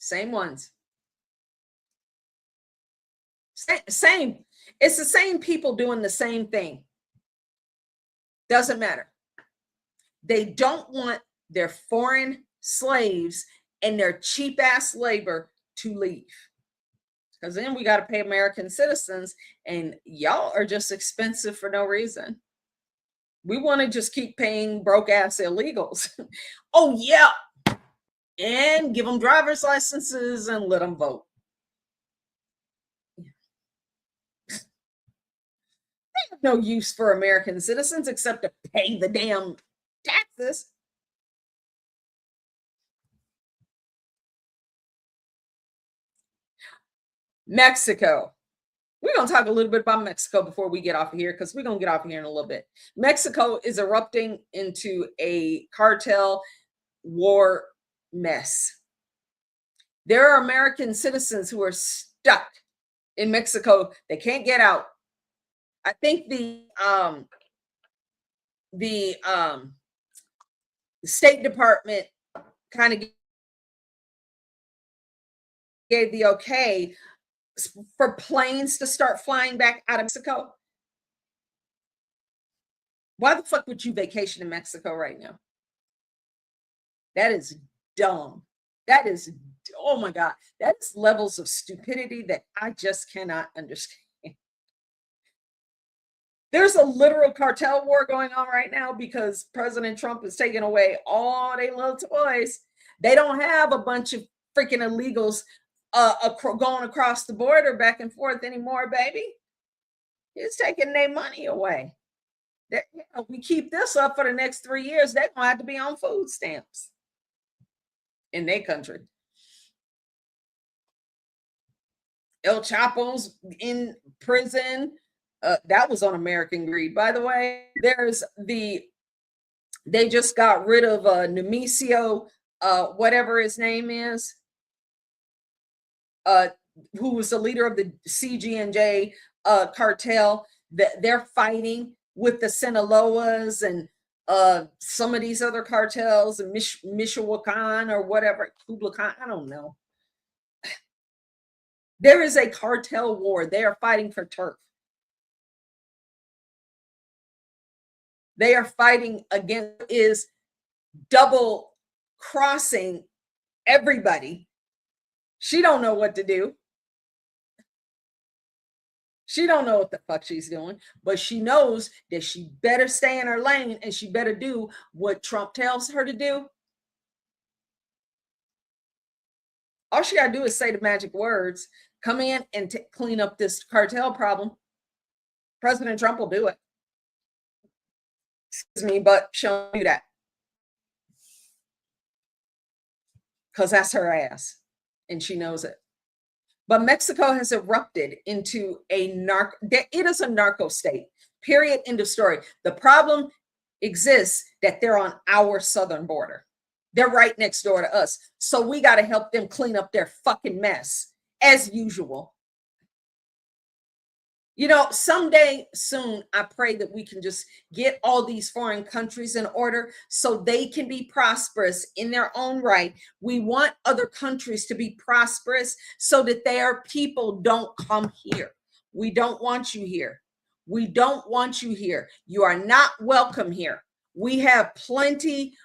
same ones. Same. It's the same people doing the same thing. Doesn't matter. They don't want their foreign slaves and their cheap ass labor to leave. Because then we got to pay American citizens, and y'all are just expensive for no reason. We want to just keep paying broke ass illegals. Oh, yeah. And give them driver's licenses and let them vote. They have no use for American citizens except to pay the damn taxes. Mexico. We're going to talk a little bit about Mexico before we get off of here, because we're going to get off of here in a little bit. Mexico is erupting into a cartel war mess. There are American citizens who are stuck in Mexico. They can't get out. I think the State Department kind of gave the okay for planes to start flying back out of Mexico. Why the fuck would you vacation in Mexico right now? That is dumb. That is, oh my God, that's levels of stupidity that I just cannot understand. There's a literal cartel war going on right now because President Trump is taking away all their little toys. They don't have a bunch of freaking illegals going across the border back and forth anymore, baby. He's taking their money away. that, you know, we keep this up for the next 3 years, they're gonna have to be on food stamps in their country. El Chapo's in prison. That was on American Greed, by the way. They just got rid of Nemesio, whatever his name is, who was the leader of the CG&J cartel. They're fighting with the Sinaloas and some of these other cartels, and Michoacan or whatever, Kubla Khan, I don't know. There is a cartel war. They are fighting for turf. They are fighting against is double crossing everybody. She don't know what to do. She don't know what the fuck she's doing, but she knows that she better stay in her lane and she better do what Trump tells her to do. All she gotta do is say the magic words, come in and clean up this cartel problem. President Trump will do it. Excuse me, but she'll do that. Because that's her ass. And she knows it. But Mexico has erupted into it is a narco state. Period. End of story. The problem exists that they're on our southern border. They're right next door to us. So we got to help them clean up their fucking mess, as usual. You know, someday soon, I pray that we can just get all these foreign countries in order so they can be prosperous in their own right. We want other countries to be prosperous so that their people don't come here. We don't want you here. We don't want you here. You are not welcome here. We have plenty.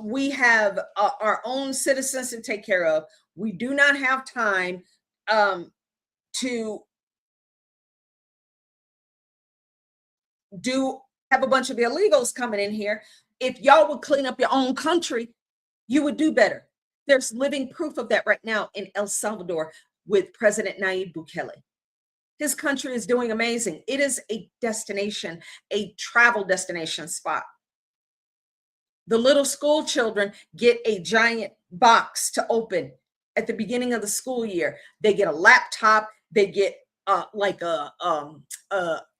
We have our own citizens to take care of. We do not have time to have a bunch of illegals coming in here. If y'all would clean up your own country, you would do better. There's living proof of that right now in El Salvador with President Nayib Bukele. His country is doing amazing. It is a destination, a travel destination spot. The little school children get a giant box to open at the beginning of the school year. They get a laptop, they get like a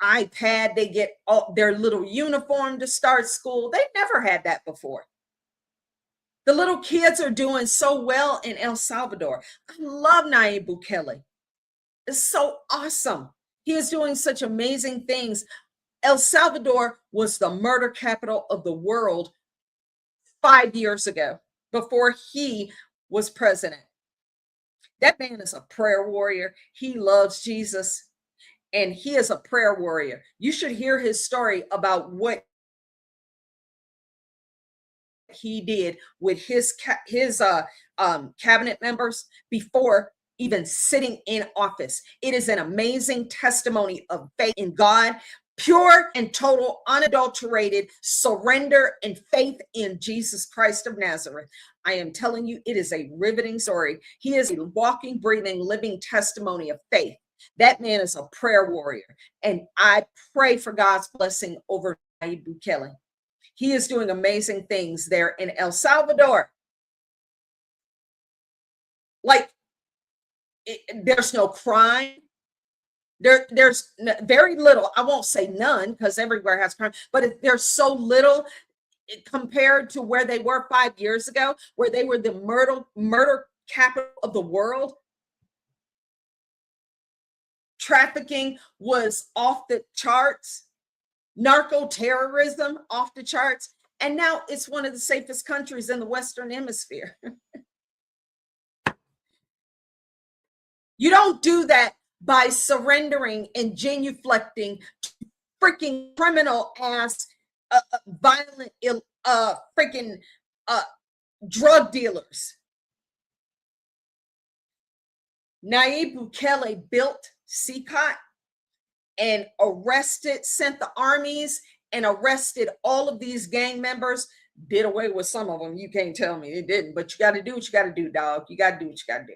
iPad, they get their little uniform to start school. They've never had that before. The little kids are doing so well in El Salvador. I love Nayib Bukele. It's so awesome. He is doing such amazing things. El Salvador was the murder capital of the world 5 years ago, before he was president. That man is a prayer warrior. He loves Jesus, and he is a prayer warrior. You should hear his story about what he did with his cabinet members before even sitting in office. It is an amazing testimony of faith in God, pure and total, unadulterated surrender and faith in Jesus Christ of Nazareth. I am telling you, it is a riveting story. He is a walking, breathing, living testimony of faith. That man is a prayer warrior. And I pray for God's blessing over Nayib Bukele. He is doing amazing things there in El Salvador. Like, there's no crime. There's very little. I won't say none, because everywhere has crime, but there's so little compared to where they were 5 years ago, where they were the murder capital of the world. Trafficking was off the charts, narco terrorism off the charts, and now it's one of the safest countries in the Western Hemisphere. You don't do that by surrendering and genuflecting to freaking criminal ass, violent, freaking drug dealers. Nayib Bukele built CCOT and sent the armies and arrested all of these gang members. Did away with some of them. You can't tell me it didn't, but you got to do what you got to do, dog. You got to do what you got to do.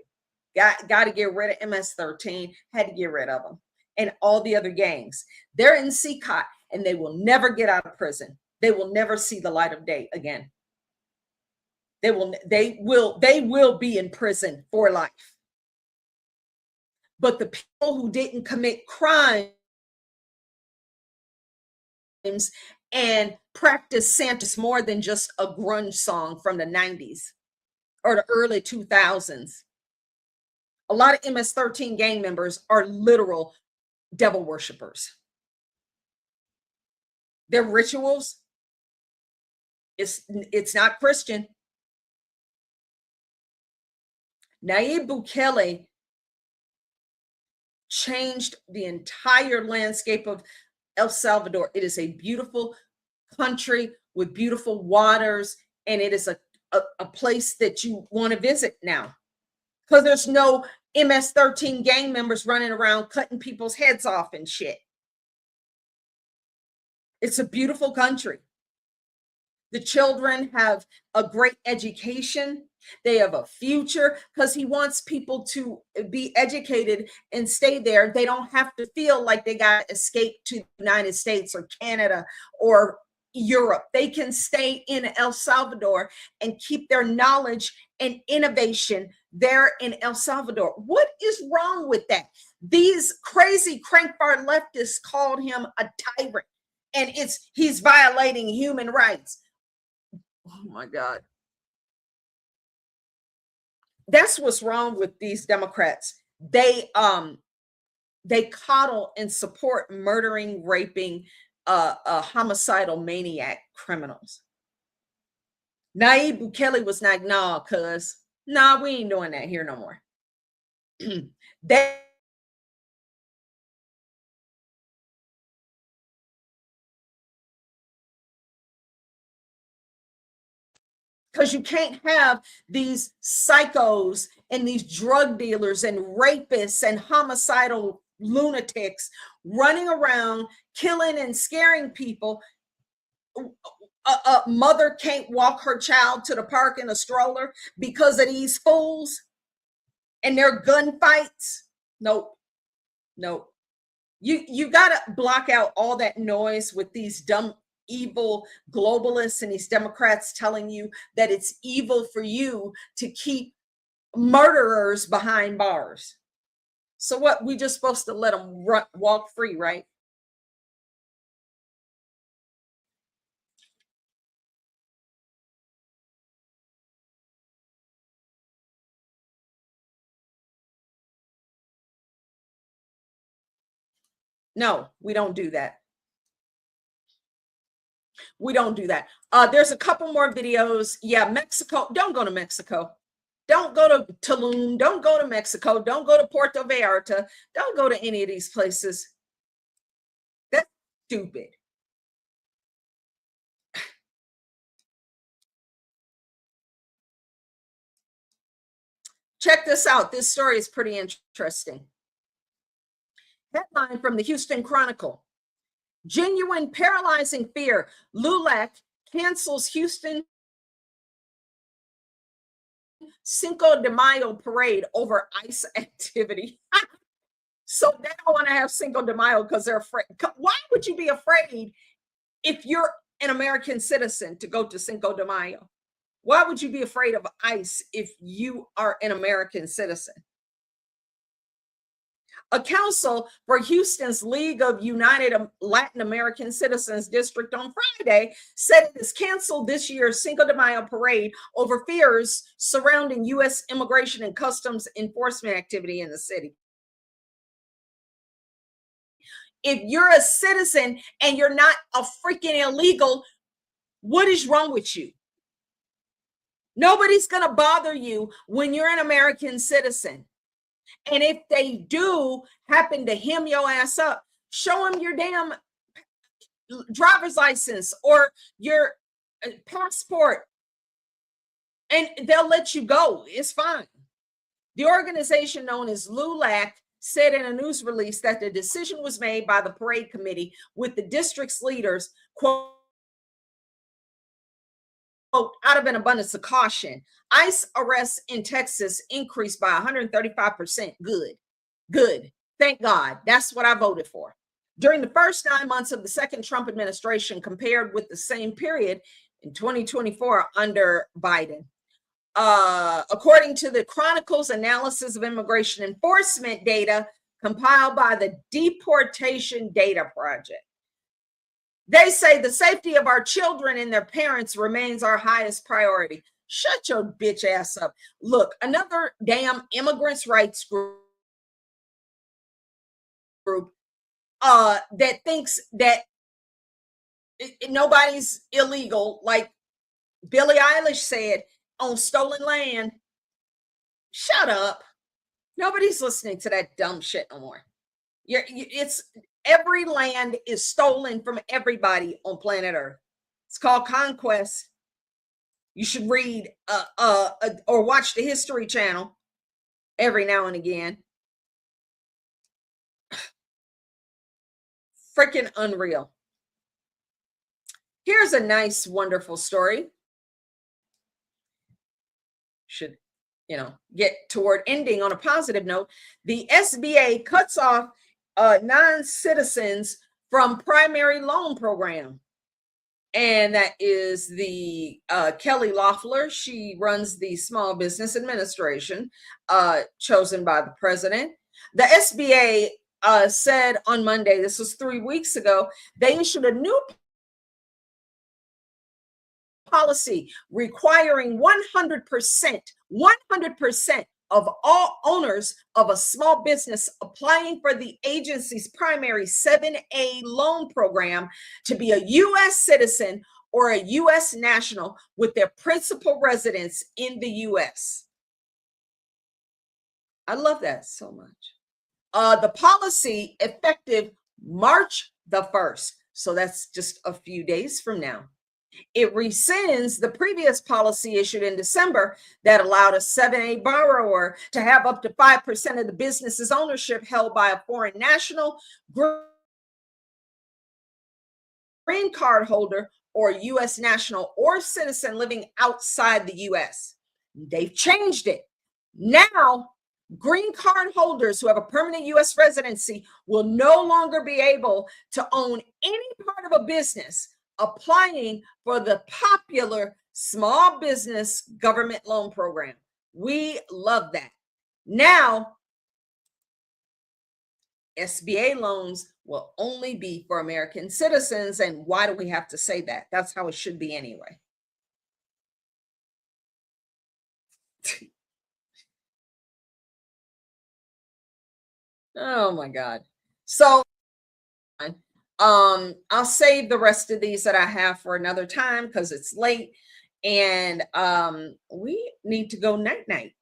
Got to get rid of MS-13, had to get rid of them, and all the other gangs. They're in CCOT, and they will never get out of prison. They will never see the light of day again. They will be in prison for life. But the people who didn't commit crimes and practice Santa's more than just a grunge song from the 90s or the early 2000s. A lot of MS-13 gang members are literal devil worshipers. Their rituals, it's not Christian. Nayib Bukele changed the entire landscape of El Salvador. It is a beautiful country with beautiful waters, and it is a place that you want to visit now, because there's no MS-13 gang members running around cutting people's heads off and shit. It's a beautiful country. The children have a great education. They have a future, because he wants people to be educated and stay there. They don't have to feel like they got to escape to the United States or Canada or Europe. They can stay in El Salvador and keep their knowledge and innovation there in El Salvador. What is wrong with that? These crazy crankbar leftists called him a tyrant, and he's violating human rights. Oh my God. That's what's wrong with these Democrats. They coddle and support murdering, raping, homicidal maniac criminals. Nayib Bukele was like, nah, we ain't doing that here no more. Because you can't have these psychos and these drug dealers and rapists and homicidal lunatics running around killing and scaring people. A mother can't walk her child to the park in a stroller because of these fools and their gunfights. Nope. You got to block out all that noise with these dumb, evil globalists and these Democrats telling you that it's evil for you to keep murderers behind bars. So what? We just supposed to let them walk free, right? No, we don't do that. We don't do that. There's a couple more videos. Yeah, Mexico. Don't go to Mexico. Don't go to Tulum. Don't go to Mexico. Don't go to Puerto Vallarta. Don't go to any of these places. That's stupid. Check this out. This story is pretty interesting. Headline from the Houston Chronicle. Genuine paralyzing fear. LULAC cancels Houston Cinco de Mayo parade over ICE activity. So they don't want to have Cinco de Mayo because they're afraid. Why would you be afraid if you're an American citizen to go to Cinco de Mayo? Why would you be afraid of ICE if you are an American citizen? A council for Houston's League of United Latin American Citizens District on Friday said it has canceled this year's Cinco de Mayo parade over fears surrounding U.S. immigration and customs enforcement activity in the city. If you're a citizen and you're not a freaking illegal, what is wrong with you? Nobody's going to bother you when you're an American citizen. And if they do happen to hem your ass up, show them your damn driver's license or your passport, and they'll let you go. It's fine. The organization known as LULAC said in a news release that the decision was made by the parade committee with the district's leaders, quote, out of an abundance of caution. ICE arrests in Texas increased by 135%. Good. Thank God. That's what I voted for. during the first 9 months of the second Trump administration compared with the same period in 2024 under Biden. According to the Chronicle's analysis of immigration enforcement data compiled by the Deportation Data Project, they say the safety of our children and their parents remains our highest priority. Shut your bitch ass up. Look, another damn immigrants' rights group that thinks that nobody's illegal, like Billie Eilish said, on stolen land. Shut up. Nobody's listening to that dumb shit no more. It's every land is stolen from everybody on planet Earth. It's called conquest. You should read or watch the History Channel every now and again. Freaking unreal. Here's a nice, wonderful story. Should, get toward ending on a positive note. The SBA cuts off non-citizens from primary loan program. And that is the Kelly Loeffler. She runs the Small Business Administration, chosen by the president. The SBA said on Monday, this was 3 weeks ago, they issued a new policy requiring 100% of all owners of a small business applying for the agency's primary 7A loan program to be a U.S. citizen or a U.S. national with their principal residence in the U.S. I love that so much. The policy effective March the 1st. So that's just a few days from now. It rescinds the previous policy issued in December that allowed a 7A borrower to have up to 5% of the business's ownership held by a foreign national, green card holder, or U.S. national or citizen living outside the U.S. They've changed it. Now, green card holders who have a permanent U.S. residency will no longer be able to own any part of a business applying for the popular small business government loan program. We love that. Now, SBA loans will only be for American citizens. And why do we have to say that? That's how it should be anyway. Oh my God. So I'll save the rest of these that I have for another time because it's late and we need to go night-night.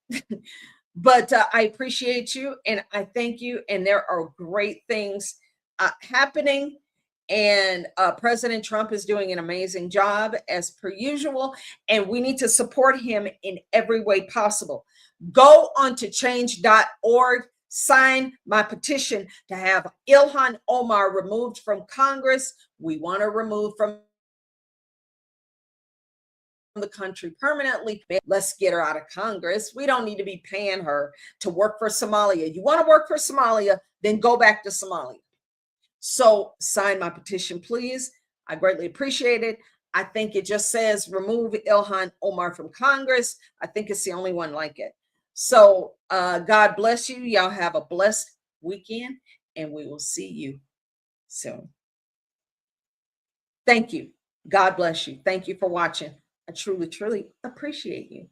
But I appreciate you and I thank you. And there are great things happening. And President Trump is doing an amazing job as per usual. And we need to support him in every way possible. Go on to change.org. Sign my petition to have Ilhan Omar removed from Congress. We want her removed from the country permanently. Let's get her out of Congress. We don't need to be paying her to work for Somalia. You want to work for Somalia, then go back to Somalia. So sign my petition, please. I greatly appreciate it. I think it just says remove Ilhan Omar from Congress. I think it's the only one like it. So God bless you. Y'all have a blessed weekend and we will see you soon. Thank you. God bless you. Thank you for watching. I truly, truly appreciate you.